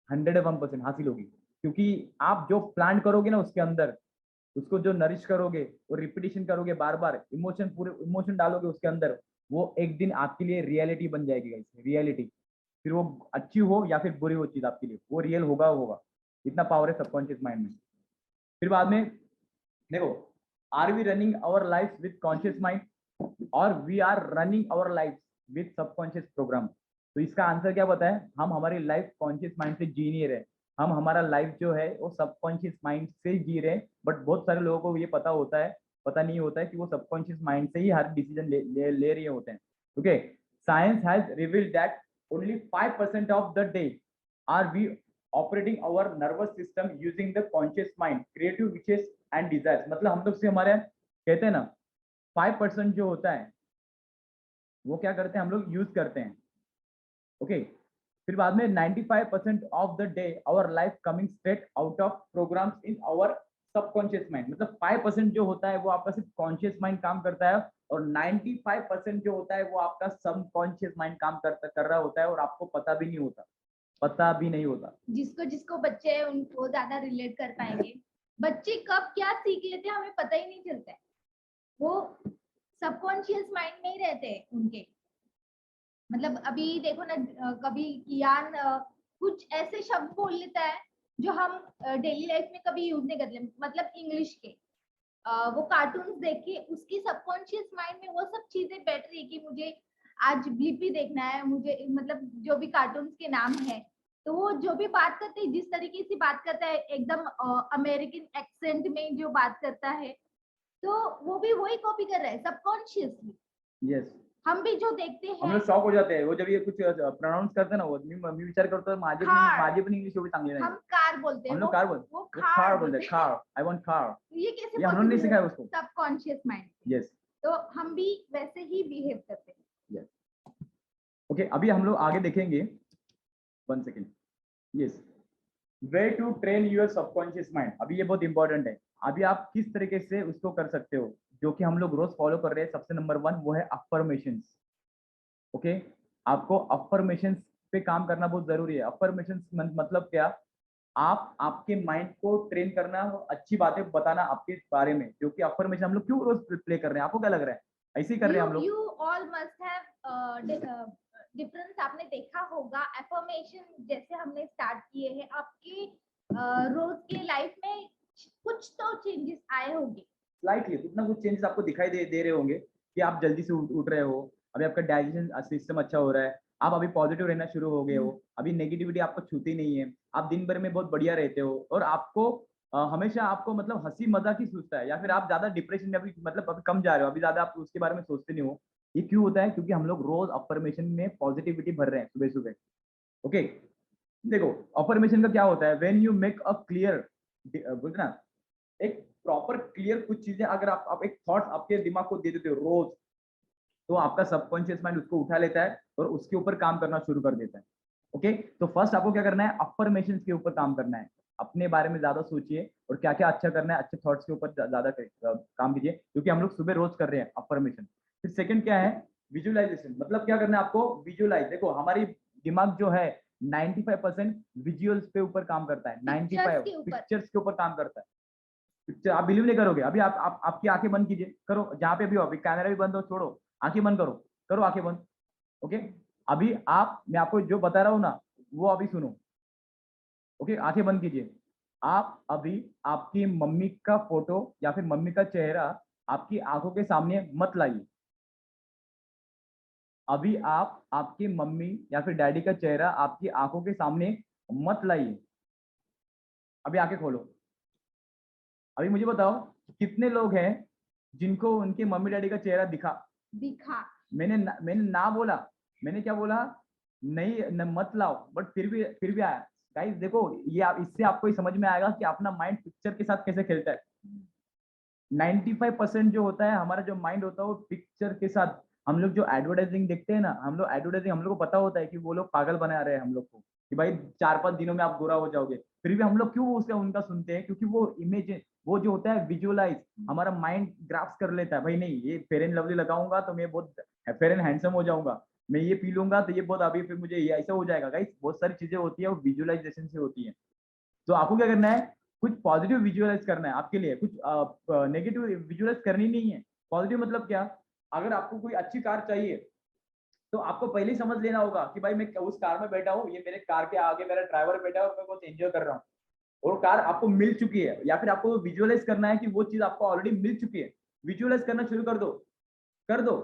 101% हासिल होगी। क्योंकि आप जो प्लान करोगे ना उसके अंदर, उसको जो नरिश करोगे और रिपीटिशन करोगे, बार बार इमोशन, पूरे इमोशन डालोगे उसके अंदर, वो एक दिन आपके लिए रियलिटी बन जाएगी गाइस, रियलिटी। फिर वो अच्छी हो या फिर बुरी हो चीज, आपके लिए वो रियल होगा होगा। इतना पावर है सबकॉन्शियस माइंड में। फिर बाद में देखो, are we running our life with conscious mind और we are running our life with subconscious program? तो इसका आंसर क्या पता है, हम हमारी लाइफ कॉन्शियस माइंड से जी नहीं रहे, हम हमारा लाइफ जो है वो सबकॉन्शियस माइंड से जी रहे हैं। बट बहुत सारे लोगों को ये पता होता है, पता नहीं होता है कि वो सबकॉन्शियस माइंड से ही हर डिसीजन ले रहे होते हैं। Okay, science has revealed that only 5% of the day are we operating our nervous system using the conscious mind, creative wishes and desires। मतलब हम लोग से हमारे कहते हैं ना 5% जो होता है वो क्या करते हैं, हम लोग यूज करते हैं। ओके, फिर बाद में 95% of the day our life coming straight out of programs in our subconscious mind. मतलब 5% जो होता है वो आपका सिर्फ कॉन्शियस माइंड काम करता है, और 95% जो होता है वो आपका सबकॉन्शियस माइंड काम कर रहा होता है, और आपको पता भी नहीं होता, पता भी नहीं होता। जिसको जिसको बच्चे हैं उनको ज्यादा रिलेट कर पाएंगे। बच्चे कब क्या सीख लेते हैं हमें पता ही नहीं चलता है, वो सबकॉन्शियस माइंड में ही रहते हैं उनके। मतलब अभी देखो ना, कभी कियान कुछ ऐसे शब्द बोल लेता है जो हम डेली लाइफ में कभी यूज नहीं करते, मतलब इंग्लिश के। वो कार्टून्स देख के उसकी सबकॉन्शियस माइंड में वो सब चीजें बैठ रही है कि मुझे आज ब्लिपी देखना है, मुझे मतलब जो भी कार्टून्स के नाम है, तो वो जो भी बात करते हैं, जिस तरीके से बात करता है, एकदम अमेरिकन एक्सेंट में जो बात करता है, तो वो भी वही कॉपी कर रहा है सबकॉन्शियसली। यस, हम भी जो देखते हम हैं, लोग शॉक हो जाते हैं वो जब ये कुछ प्रोनाउंस करते हैं ना, वो मी विचार करतो है माझे पण इंग्लिश एवढी चांगली नाही। हम कार बोलते हैं, हम लोग कार बोलते, वो वो कार बोलते हैं, कार, आई वांट कार। ये कैसे ये हम लोग नहीं सिखाया उसको। Subconscious mind. यस, तो हम भी वैसे ही बिहेव करते हैं। यस। ओके, अभी हम लोग आगे देखेंगे। 1 second. Yes, way to train your subconscious mind. अभी ये बहुत इंपॉर्टेंट है। अभी आप किस तरीके से उसको कर सकते हो, जो कि हम लोग रोज फॉलो कर रहे हैं। सबसे नंबर 1 वो है अफर्मेशंस। ओके, आपको अफर्मेशंस पे काम करना बहुत जरूरी है। अफर्मेशंस मतलब क्या, आप आपके माइंड को ट्रेन करना, अच्छी बातें बताना आपके बारे में। जो कि अफर्मेशन हम लोग क्यों रोज प्ले कर रहे हैं, आपको क्या लग रहा है, ऐसे ही कर रहे हैं हम लोग। You all must have difference आपने देखा होगा। अफर्मेशन जैसे हमने स्टार्ट किए हैं, आपके रोज के लाइफ में कुछ तो चेंजेस आए होंगे। स्लाइटली कुछ ना कुछ चेंजेस आपको दिखाई दे रहे होंगे कि आप जल्दी से उठ रहे हो, अभी आपका डाइजेशन सिस्टम अच्छा हो रहा है, आप अभी पॉजिटिव रहना शुरू हो गए हो, अभी नेगेटिविटी आपको छूती नहीं है, आप दिन भर में बहुत बढ़िया रहते हो, और आपको हमेशा आपको मतलब हंसी मजाक ही सूझता है, या फिर आप ज्यादा डिप्रेशन में अभी मतलब अभी कम जा रहे हो, अभी ज्यादा आप उसके बारे में सोचते नहीं हो। ये क्यों होता है, क्योंकि हम लोग रोज अफर्मेशन में पॉजिटिविटी भर रहे हैं सुबह सुबह। ओके, देखो अफर्मेशन का क्या होता है, when you make a clear, बोलते ना, एक प्रॉपर क्लियर कुछ चीजें अगर आप एक थॉट आपके दिमाग को दे देते हो रोज, तो आपका सबकॉन्शियस माइंड उसको उठा लेता है और उसके ऊपर काम करना शुरू कर देता है। ओके, तो फर्स्ट आपको क्या करना है, अफर्मेशन के ऊपर काम करना है। अपने बारे में ज्यादा सोचिए और क्या क्या अच्छा करना है, अच्छे थॉट्स के ऊपर ज्यादा काम कीजिए, क्योंकि हम लोग सुबह रोज कर रहे हैं अफर्मेशन। फिर सेकंड क्या है, विजुअलाइजेशन। मतलब क्या करना है आपको, विजुअलाइज। देखो हमारी दिमाग जो है 95% विजुअल्स पे ऊपर काम करता है, 95 पिक्चर्स के ऊपर काम करता है। पिक्चर आप बिलीव नहीं करोगे। अभी आप आपकी आंखें बंद कीजिए, करो जहाँ पे भी हो, अभी कैमरा भी बंद हो, छोड़ो, आंखें बंद करो, करो आंखें बंद। ओके, अभी मैं आपको जो बता रहा हूँ ना, वो अभी सुनो। ओके, आंखें बंद कीजिए। आप अभी आपकी मम्मी का फोटो या फिर मम्मी का चेहरा आपकी आंखों के सामने मत लाइए। अभी आप आपकी मम्मी या फिर डैडी का चेहरा आपकी आंखों के सामने मत लाइए। अभी आंखें खोलो। अभी मुझे बताओ कितने लोग हैं जिनको उनके मम्मी डैडी का चेहरा दिखा। दिखा मैंने ना बोला, मैंने क्या बोला, नहीं मत लाओ, बट फिर भी आया। गाइस देखो, ये आप इससे आपको ही समझ में आएगा कि अपना माइंड पिक्चर के साथ कैसे खेलता है। 95% जो होता है हमारा जो माइंड होता है वो पिक्चर के साथ। हम लोग जो एडवर्टाइजिंग देखते हैं ना, हम लोग एडवर्टाइजिंग, हम लोग को पता होता है कि वो लोग पागल बना रहे हैं हम लोग को, कि भाई 4-5 दिनों में आप गोरा हो जाओगे। फिर भी हम लोग क्यों उसका उनका सुनते हैं? क्योंकि वो इमेज, वो जो होता है विजुअलाइज, हमारा माइंड ग्राफ्स कर लेता है, भाई नहीं ये फेयर एंड लवली लगाऊंगा तो मैं बहुत फेयर एंड हैंडसम हो जाऊंगा, मैं ये पी लूंगा तो ये बहुत, अभी फिर मुझे ये ऐसा हो जाएगा। गाइस बहुत सारी चीजें होती है वो विजुअलाइजेशन से होती है। तो आपको क्या करना है, कुछ पॉजिटिव विजुअलाइज करना है आपके लिए, कुछ नेगेटिव विजुअलाइज करनी नहीं है। पॉजिटिव मतलब क्या, अगर आपको कोई अच्छी कार चाहिए तो आपको पहले ही समझ लेना होगा कि भाई मैं उस कार में बैठा हूँ, ये मेरे कार के आगे मेरा ड्राइवर बैठा है और मैं बहुत एंजॉय कर रहा हूँ, और कार आपको मिल चुकी है। या फिर आपको विजुअलाइज करना है कि वो चीज आपको ऑलरेडी मिल चुकी है, विजुअलाइज करना शुरू कर दो, कर दो।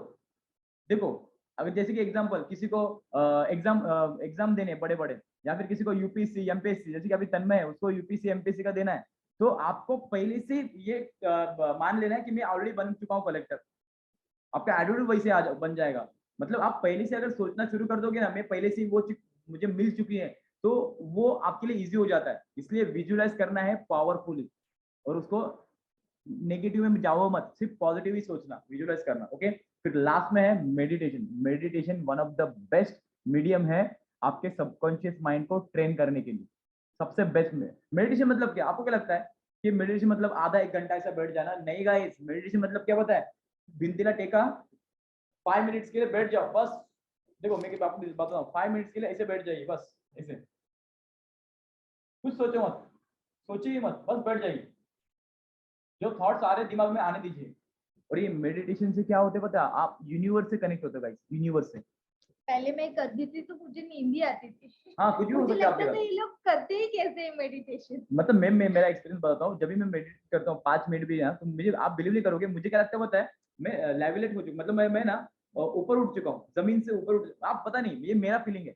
देखो, अगर जैसे कि एग्जांपल किसी को एग्जाम देने बड़े बड़े, या फिर किसी को यूपीएससी एमपीएससी, जैसे कि अभी तन्मय है उसको यूपीएससी एमपीएससी का देना है, तो आपको पहले से ये मान लेना है कि मैं ऑलरेडी बन चुका हूँ कलेक्टर। आपका एटीट्यूड वैसे बन जाएगा। मतलब आप पहले से अगर सोचना शुरू कर दोगे ना, मैं पहले से वो चीज मुझे मिल चुकी है, तो वो आपके लिए इजी हो जाता है। इसलिए विजुअलाइज करना है पावरफुली, और उसको नेगेटिव में जाओ मत, सिर्फ पॉजिटिव ही सोचना, विजुअलाइज करना। ओके, फिर लास्ट में है meditation. Meditation one of the best medium है आपके सबकॉन्शियस माइंड को ट्रेन करने के लिए, सबसे बेस्ट में। मेडिटेशन मतलब क्या, आपको क्या लगता है कि मेडिटेशन मतलब आधा 1 घंटा ऐसा बैठ जाना? नहीं गाइस, मेडिटेशन मतलब क्या पता है, बिंदिला टेका, 5 मिनट्स के लिए बैठ जाओ बस। देखो मैं आपको बताऊं, 5 मिनट्स के लिए ऐसे बैठ जाइए बस, ऐसे कुछ सोचो मत, सोचिए मत, बस बैठ जाइए, जो थॉट्स आ रहे हैं दिमाग में आने दीजिए। और ये मेडिटेशन से क्या होता है पता है, आप यूनिवर्स से कनेक्ट होते हो गाइस, यूनिवर्स से। पहले मैं करती थी तो मुझे नींद ही आती थी। हाँ, कुछ भी हो मुझे सकता है लगता आपके था साथ। ये लोग करते ही कैसे हैं मेडिटेशन। मतलब मैं मेरा एक्सपीरियंस बताता हूँ, जब भी मैं मेडिटेट करता हूँ 5 मिनट भी ना, तो मुझे, आप बिलीव नहीं करोगे, मुझे क्या लगता है पता है, मैं लेविलेट हो चुका, मतलब मैं ना ऊपर उठ चुका हूँ, जमीन से ऊपर उठ, आप पता नहीं, ये मेरा फीलिंग है,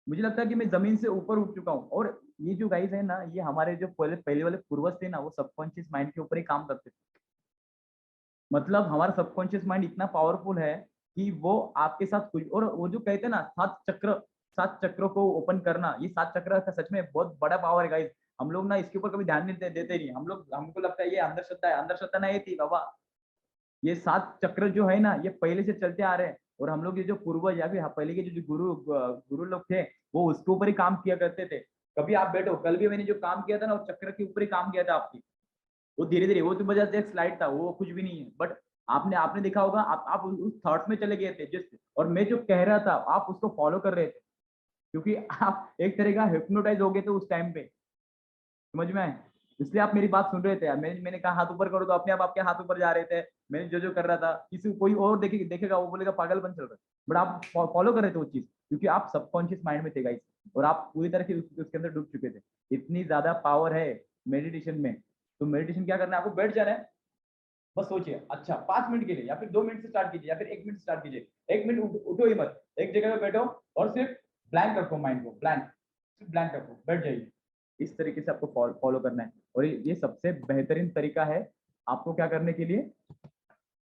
मुझे लगता है कि मैं जमीन से ऊपर उठ चुका हूँ। और ये जो गाइस है ना, ये हमारे जो पहले वाले पूर्वज थे ना, वो सबकॉन्शियस माइंड के ऊपर ही काम करते थे। मतलब हमारा सबकॉन्शियस माइंड इतना पावरफुल है कि वो आपके साथ कुछ, और वो जो कहते हैं ना 7 चक्र, 7 चक्रों को ओपन करना, ये 7 चक्र का सच में बहुत बड़ा पावर है गाइस। हम लोग ना इसके ऊपर कभी ध्यान नहीं देते नहीं, हम लोग, हमको लगता है ये अंधश्रद्धा है, अंधश्रद्धा नहीं थी बाबा। ये 7 चक्र जो है ना, ये पहले से चलते आ रहे हैं, और हम लोग ये जो पूर्वज या फिर पहले के जो गुरु गुरु लोग थे, वो उसके ऊपर ही काम किया करते थे। कभी आप बैठो, कल भी मैंने जो काम किया था ना, वो चक्र के ऊपर ही काम किया था आपकी। वो धीरे धीरे, वो तो वजह से एक स्लाइड था, वो कुछ भी नहीं है, बट आपने आपने देखा होगा, आप उस थॉट्स में चले गए थे जिस, और मैं जो कह रहा था आप उसको फॉलो कर रहे थे, क्योंकि आप एक तरह का हिप्नोटाइज हो गए थे उस टाइम पे। समझ में आए? इसलिए आप मेरी बात सुन रहे थे यार। मैंने कहा हाथ ऊपर करो, तो अपने आप आपके हाथ ऊपर जा रहे थे। मैंने जो कर रहा था, किसी कोई और देखेगा वो बोलेगा पागलपन चल रहा है, बट आप फॉलो कर रहे थे वो चीज, क्योंकि आप सबकॉन्शियस माइंड में थे गाइस, और आप पूरी तरह से उसके अंदर डूब चुके थे। इतनी ज्यादा पावर है मेडिटेशन में। तो मेडिटेशन क्या करना है, आपको बैठ जाना है, बस सोचिए, अच्छा 5 मिनट के लिए, या फिर 2 मिनट से स्टार्ट कीजिए, या फिर 1 मिनट से स्टार्ट कीजिए। 1 मिनट उठो ही मत, एक जगह पे बैठो, और सिर्फ ब्लैंक रखो माइंड को, ब्लैंक, सिर्फ ब्लैंक रखो, बैठ जाइए। इस तरीके से आपको फॉलो करना है, और ये सबसे बेहतरीन तरीका है आपको क्या करने के लिए,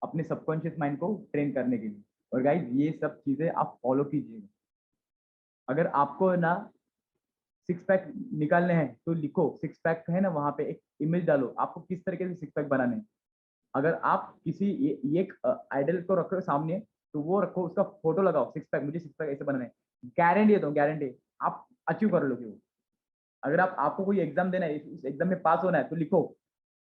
अपने सबकॉन्शियस माइंड को ट्रेन करने के लिए। और गाइज ये सब चीजें आप फॉलो कीजिएगा। अगर आपको ना 6 पैक निकालने हैं तो लिखो, 6 पैक है ना, वहां पे एक इमेज डालो, आपको किस तरीके से 6 पैक बनाने हैं। अगर आप किसी एक आइडल को रखो सामने, तो वो रखो, उसका फोटो लगाओ, 6 पैक, मुझे 6 पैक ऐसे बनाने हैं, गारंटी देता हूँ, गारंटी आप अचीव कर लोगे वो। अगर आपको कोई एग्जाम देना है, इस एग्जाम में पास होना है, तो लिखो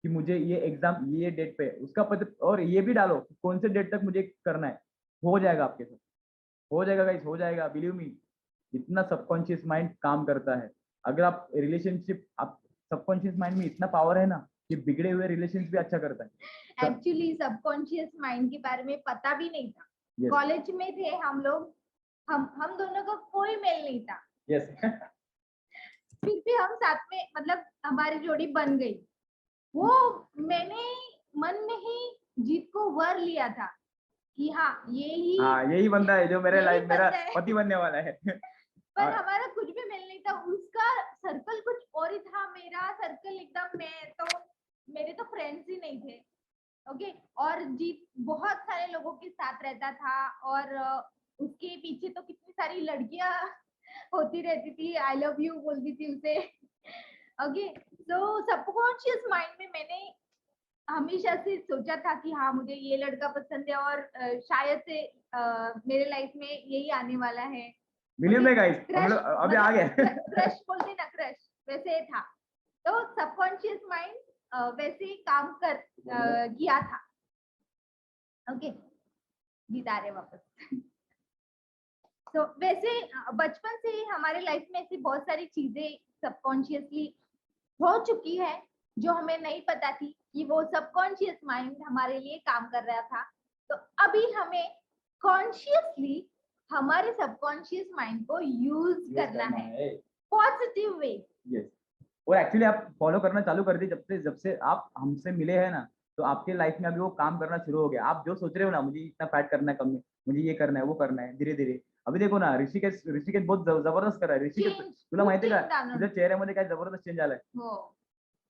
कि मुझे ये एग्जाम ये डेट पे उसका पता, और ये भी डालो कि कौन से डेट तक मुझे करना है। हो जाएगा आपके साथ, हो जाएगा गाइस, हो जाएगा, बिलीव मी। इतना सबकॉन्शियस माइंड काम करता है। अगर आप रिलेशनशिप, आप सबकॉन्शियस माइंड में इतना पावर है ना कि बिगड़े हुए रिलेशंस भी अच्छा करता है। एक्चुअली सबकॉन्शियस माइंड के बारे में पता भी नहीं था। Yes. कॉलेज में थे हम लोग, हम दोनों का कोई मेल नहीं था। यस फिर भी हम साथ में, मतलब हमारी जोड़ी बन गई। वो मैंने मन में ही जीत को वर लिया था कि हाँ यही बंदा है जो मेरे यही लाइफ मेरा बंदा है। पति बनने वाला है। पर हमारा कुछ भी मेल नहीं था, उसका सर्कल कुछ और ही था, मेरा सर्कल एकदम, मेरे तो फ्रेंड्स ही नहीं थे। ओके, और जीत बहुत सारे लोगों के साथ रहता था, और उसके पीछे तो कितनी सारी लड़कियां होती रहती थी, आई लव यू बोलती थी उसे। ओके, तो सबकॉन्शियस माइंड में मैंने हमेशा से सोचा था कि हाँ मुझे ये लड़का पसंद है और शायद से मेरे लाइफ में यही आने वाला है। मिलियन में गाइस हम क्रश, लोग अभी आ गए। क्रश बोलते ना, क्रश वैसे था। तो सबकॉन्शियस माइंड वैसे ही काम किया था। ओके, जीता रहे वापस। तो वैसे बचपन से ही हमारे लाइफ में ऐसी बहुत सारी चीजें सबकॉन्शियसली हो चुकी है जो हमें नहीं पता थी कि वो सबकॉन्शियस माइंड हमारे लिए काम कर रहा था। तो अभी हमें कॉन्शियसली हमारे सबकॉन्शियस माइंड को यूज करना है पॉजिटिव वे। यस, और एक्चुअली आप फॉलो करना चालू कर दिए जब से आप हमसे मिले हैं ना, तो आपके लाइफ में अभी वो काम करना शुरू हो गया। आप जो सोच रहे हो ना, मुझे इतना फैट करना है, कम मुझे ये करना है, वो करना है, धीरे धीरे अभी देखो ना, ऋषिकेश ऋषिकेश बहुत जबरदस्त कर रहा है। ऋषिकेश तुला माहिती का तुझ्या चेहऱ्यामध्ये काय जबरदस्त चेंज आलाय.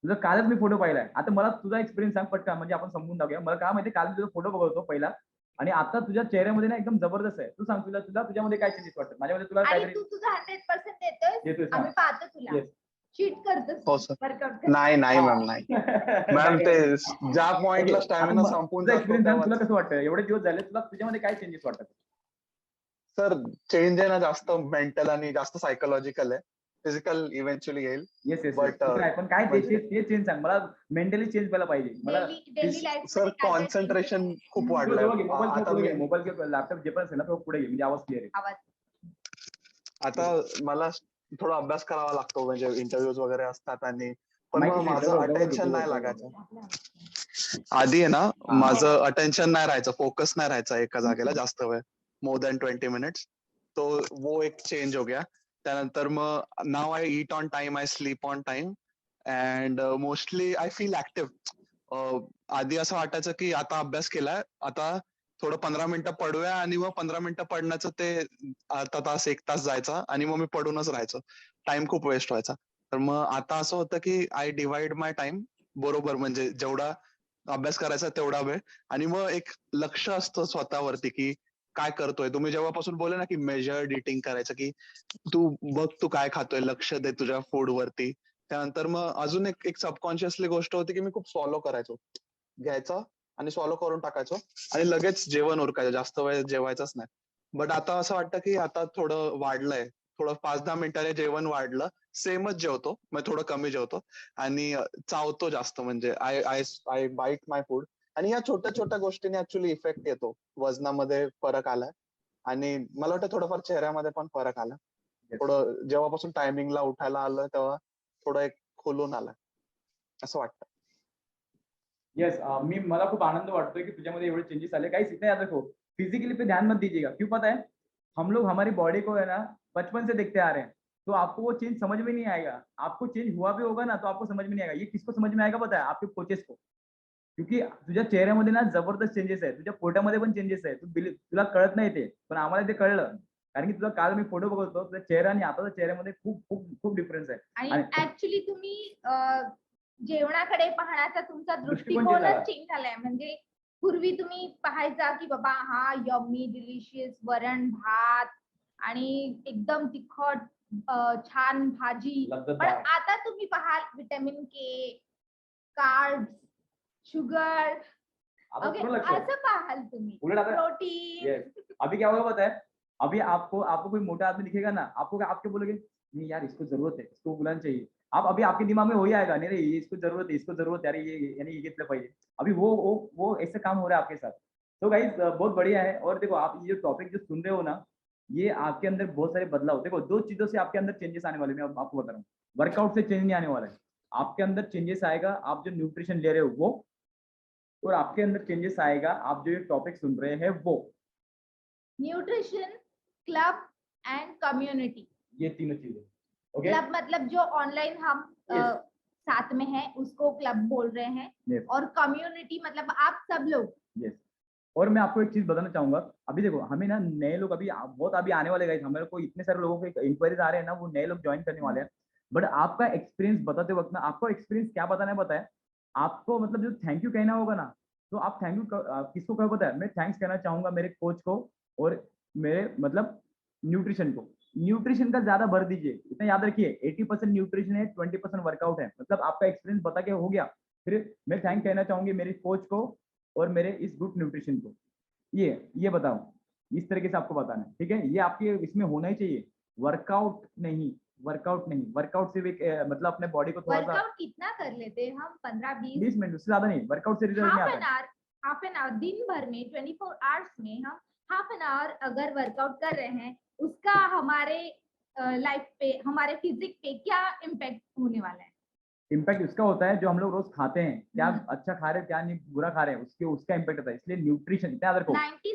तुझा कालच मी फोटो पाहिलाय. आता मला तुझा एक्सपिरियन्स सांग पटकन, म्हणजे आपण समजून टाकूया. मला काय माहिती, काल मी तुझा फोटो बघतो पहिला, आणि आता तुझ्या चेहऱ्यामध्ये ना एकदम जबरदस्त आहे. तू सांग, तुझ्यामध्ये काय चेंजेस वाटतात? माझ्यामध्ये तुला आणि काहीतरी तू तुझा 100% देतोय, आम्ही पाहतो तुला. Yes. चीट करतोस हो सर. वर्कआउट. नाही नाही मॅम, नाही मॅम. ते ज्या पॉइंटला Okay. स्टॅमिना आता संपून तुझा जातो एक्सपिरियन्स सांग, तुला तेव्हा कसं वाटतं? एवढे दिवस झाले, तुझ्यामध्ये काय चेंजेस वाटतात? सर चेंज आहे ना, जास्त मेंटल आणि जास्त सायकोलॉजिकल आहे. फिजिकल इव्हेंच्युअली येईल. येस येस, But, पण काय म्हणजे- ते चेंज सांग मला. मेंटली चेंज व्हायला पाहिजे मला. डेली लाईफ सर कॉन्सन्ट्रेशन खूप वाढलंय. आता मी मोबाईल किंवा लॅपटॉप जे पण असेल ना, तो पुढे घे, म्हणजे आवाज क्लिअर आहे. आवाज. आता मला थोडा अभ्यास करावा लागतो, म्हणजे इंटरव्ह्यूज वगैरे असतात, आणि पण माहिती मग नाही, माझं जवळ- जवळ- अटेन्शन जवळ- नाही जवळ- लागायचं. आधी आहे ना, माझं अटेन्शन नाही राहायचं, फोकस नाही राहायचा एका जागेला जास्त वेळ, मोर दॅन 20 मिनिट्स. तो वो एक चेंज हो गया. त्यानंतर मग नाव I eat on time, I sleep on time, and mostly I feel active. आधी असं वाटायचं की आता अभ्यास केलाय, आता थोडं 15 मिनिटं पडूया, आणि मग 15 मिनिटं पडण्याचं ते अर्धा तास 1 तास जायचा, आणि मग मी पडूनच राहायचो. टाइम खूप वेस्ट व्हायचा. तर मग आता असं होतं की आय डिवाइड माय टाइम बरोबर, म्हणजे जेवढा अभ्यास करायचा तेवढा वेळ, आणि मग एक लक्ष असतं स्वतःवरती की काय करतोय. तुम्ही जेव्हापासून बोलले ना की मेजर्ड इटिंग करायचं, की तू बघ तू काय खातोय, लक्ष दे तुझ्या फूड वरती. त्यानंतर मग अजून एक सबकॉन्शियसली गोष्ट होती की मी खूप स्वॉलो करायचो, घ्यायचं आणि स्वॉलो करून टाकायचो, आणि लगेच जेवण उरकायचं, जास्त वेळ जेवायचंच नाही. बट आता असं वाटतं की आता थोडं वाढलंय, थोडं 5-10 मिनिटाने जेवण वाढलं, सेमच जेवतो, मग थोडं कमी जेवतो, आणि चावतो जास्त, म्हणजे आय आय आय बाईट माय फूड. आणि या छोट्या छोट्या गोष्टीने ऍक्च्युअली इफेक्ट येतो. वजनामध्ये फरक आलाय, आणि मला वाटतं थोडंफार चेहऱ्यामध्ये पण फरक आला. थोडं जेव्हापासून टायमिंगला उठायला आलं तेव्हा थोडं एक खुलून आलाय असं वाटतं. यस, मला खूप आनंद वाटतोय की तुझ्यामध्ये एवढे चेंजेस आले. गाइस इतना याद रखो, फिजिकली पे ध्यान मत दीजिएगा. क्यों पता है, हम लोग हमारी बॉडी को है ना बचपन से देखते आ रहे हैं, तो आपको वो चेंज समझ में नहीं आएगा. आपको चेंज हुआ भी होगा ना, तो आपको समझ में नहीं आएगा. ये किसको समझ में आएगा पता है? आपके कोचेस को. क्योंकि तुझ्या चेहऱ्यामध्ये ना जबरदस्त चेंजेस आहे, तुझ्या पोटामध्ये पण चेंजेस आहे. तुला कळत नाही ते, पण आम्हाला ते कळलं. कारण की तुझा काल मी फोटो बघत होतो, तुझ्या चेहरा आणि आताच्या चेहऱ्यामध्ये खूप खूप खूप डिफरन्स आहे. आणि ऍक्च्युली तुम्ही जेवणाकडे पाहण्याचा तुमचा दृष्टिकोन change झाला. दृष्टिकोनच चेंज झालाय. म्हणजे पूर्वी तुम्ही पाहायचा की बाबा हा यम्मी डिलिशियस वरण भात आणि एकदम तिखट छान भाजी, पण लज्जतदार. आता तुम्ही पाहाल विटॅमिन के, कार्ब्स, शुगर, आता ओके, पूर्ण लक्ष. असं पाहाल तुम्ही. उलट आता प्रोटीन. Yes. अभी क्या होगा पता है, अभी आपको कोई मोटा आदमी दिखेगा ना, आपको बोलोगे नहीं यार इसको जरूरत है, इसको बुलाना चाहिए. अभी आपके दिमाग में वही आएगा, नहीं रे ये इसको जरूरत है, अरे ये यानी ये घेतलं पाहिजे. अभी वो ऐसे काम हो रहा है आपके साथ. तो गाइस बहुत बढ़िया है. और देखो आप ये जो टॉपिक जो सुन रहे हो ना, ये आपके अंदर बहुत सारे बदलाव. देखो 2 चीजों से आपके अंदर चेंजेस आने वाले, मैं आपको बता रहा हूँ. वर्कआउट से चेंज नहीं आने वाला है. आपके अंदर चेंजेस आएगा आप जो न्यूट्रिशन ले रहे हो वो, और आपके अंदर चेंजेस आएगा आप जो ये टॉपिक सुन रहे हैं वो. Nutrition, club and community. ये तीनों चीजें. ओके. क्लब मतलब जो ऑनलाइन हम Yes. साथ में है उसको क्लब बोल रहे हैं. Yes. और कम्युनिटी मतलब आप सब लोग. यस. और मैं आपको एक चीज बताना चाहूंगा. अभी देखो हमें ना नए लोग अभी आने वाले गाइस, हमारे को इतने सारे लोगों के इंक्वायरीज आ रहे हैं ना, वो नए लोग ज्वाइन करने वाले हैं. बट आपका एक्सपीरियंस बताते वक्त ना, आपको एक्सपीरियंस क्या बताना है पता है, आपको मतलब जो थैंक यू कहना होगा ना, तो आप थैंक यू किसको कहो पता है? मैं थैंक्स कहना चाहूंगा मेरे कोच को और मेरे मतलब न्यूट्रिशन को, न्यूट्रिशन का ज्यादा भर दीजिए। इतना याद रखिए 80% न्यूट्रिशन है, 20% वर्कआउट है। मतलब आपका एक्सपीरियंस बता के हो गया। फिर मैं थैंक कहना चाहूंगी मेरे कोच को और मेरे इस गुड न्यूट्रिशन को। ये बताओ, इस तरीके से आपको बताना है, ठीक है। ये आपके इसमें होना ही चाहिए, वर्कआउट नहीं, वर्कआउट नहीं। वर्कआउट सिर्फ एक मतलब अपने बॉडी को थोड़ा सा वर्कआउट कितना कर लेते हैं हम? 15-20 20 मिनट, उससे ज्यादा नहीं। वर्कआउट से रिजल्ट नहीं आता है। हाफ एन आवर दिन भर में 24 आवर्स में हम हाफ एन आवर अगर वर्कआउट कर रहे हैं, उसका हमारे लाइफ पे, हमारे फिजिक पे क्या इम्पैक्ट होने वाला है? इम्पैक्ट उसका होता है जो हम लोग रोज खाते हैं, क्या हम्म। अच्छा खा रहे हैं क्या नहीं बुरा खा रहे हैं, उसका इम्पैक्ट होता है। इसलिए न्यूट्रिशन याद रखो,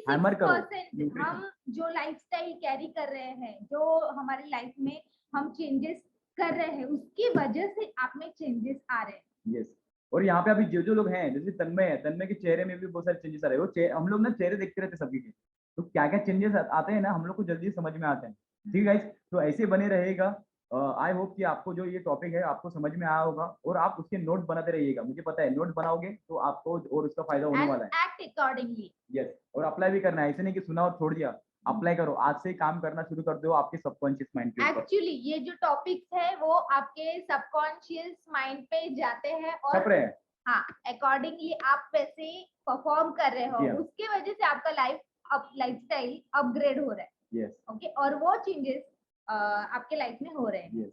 हैमर करो 96% nutrition। हम जो लाइफस्टाइल कैरी कर रहे हैं, जो हमारी लाइफ में हम चेंजेस कर रहे हैं, उसकी वजह से आप में चेंजेस आ रहे हैं। यस। और यहाँ पे अभी जो लोग हैं, जैसे तन्मय है, तन्मय के चेहरे में भी बहुत सारे चेंजेस आ रहे हैं। हम लोग ना चेहरे देखते रहते हैं सभी के, तो क्या क्या चेंजेस आते हैं ना, हम लोग को जल्दी समझ में आते हैं। ठीक है गाइस, तो ऐसे बने रहेगा। आई होप कि आपको जो ये टॉपिक है आपको समझ में आया होगा, और आप उसके नोट बनाते रहिएगा। मुझे पता है नोट बनाओगे तो आपको और उसका फायदा होने वाला है। Act accordingly. यस, और अप्लाई भी करना है। ऐसे नहीं कि सुना और छोड़ दिया, अप्लाई करो। आज से ही काम करना शुरू कर दो आपके सबकॉन्शियस माइंड के ऊपर। एक्चुअली ये जो टॉपिक्स है वो आपके सबकॉन्शियस माइंड पे जाते हैं छप और रहे हैं। हाँ, अकॉर्डिंगली आप वैसे परफॉर्म कर रहे हो, जी हाँ। उसके वजह से आपका लाइफस्टाइल अपग्रेड हो रहा है। यस ओके, और वो चेंजेस आपके लाइफ में हो रहे हैं। यस।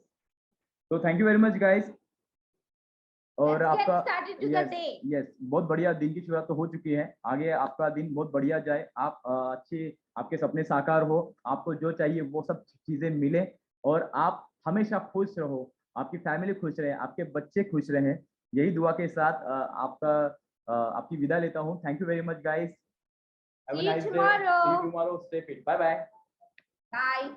तो thank you very much guys. और Let's get आपका started to the day. Yes, बहुत बढ़िया दिन की शुरुआत तो हो चुकी है। आगे आपका दिन बहुत बढ़िया जाए, आप अच्छे, आपके सपने साकार हो, आपको जो चाहिए वो सब चीजें मिले, और आप हमेशा खुश रहो, आपकी फैमिली खुश रहे, आपके बच्चे खुश रहे। यही दुआ के साथ आपकी विदा लेता हूँ। Thank you very much guys. Have a See you nice day, see tomorrow. You tomorrow, stay fit, bye bye. Bye.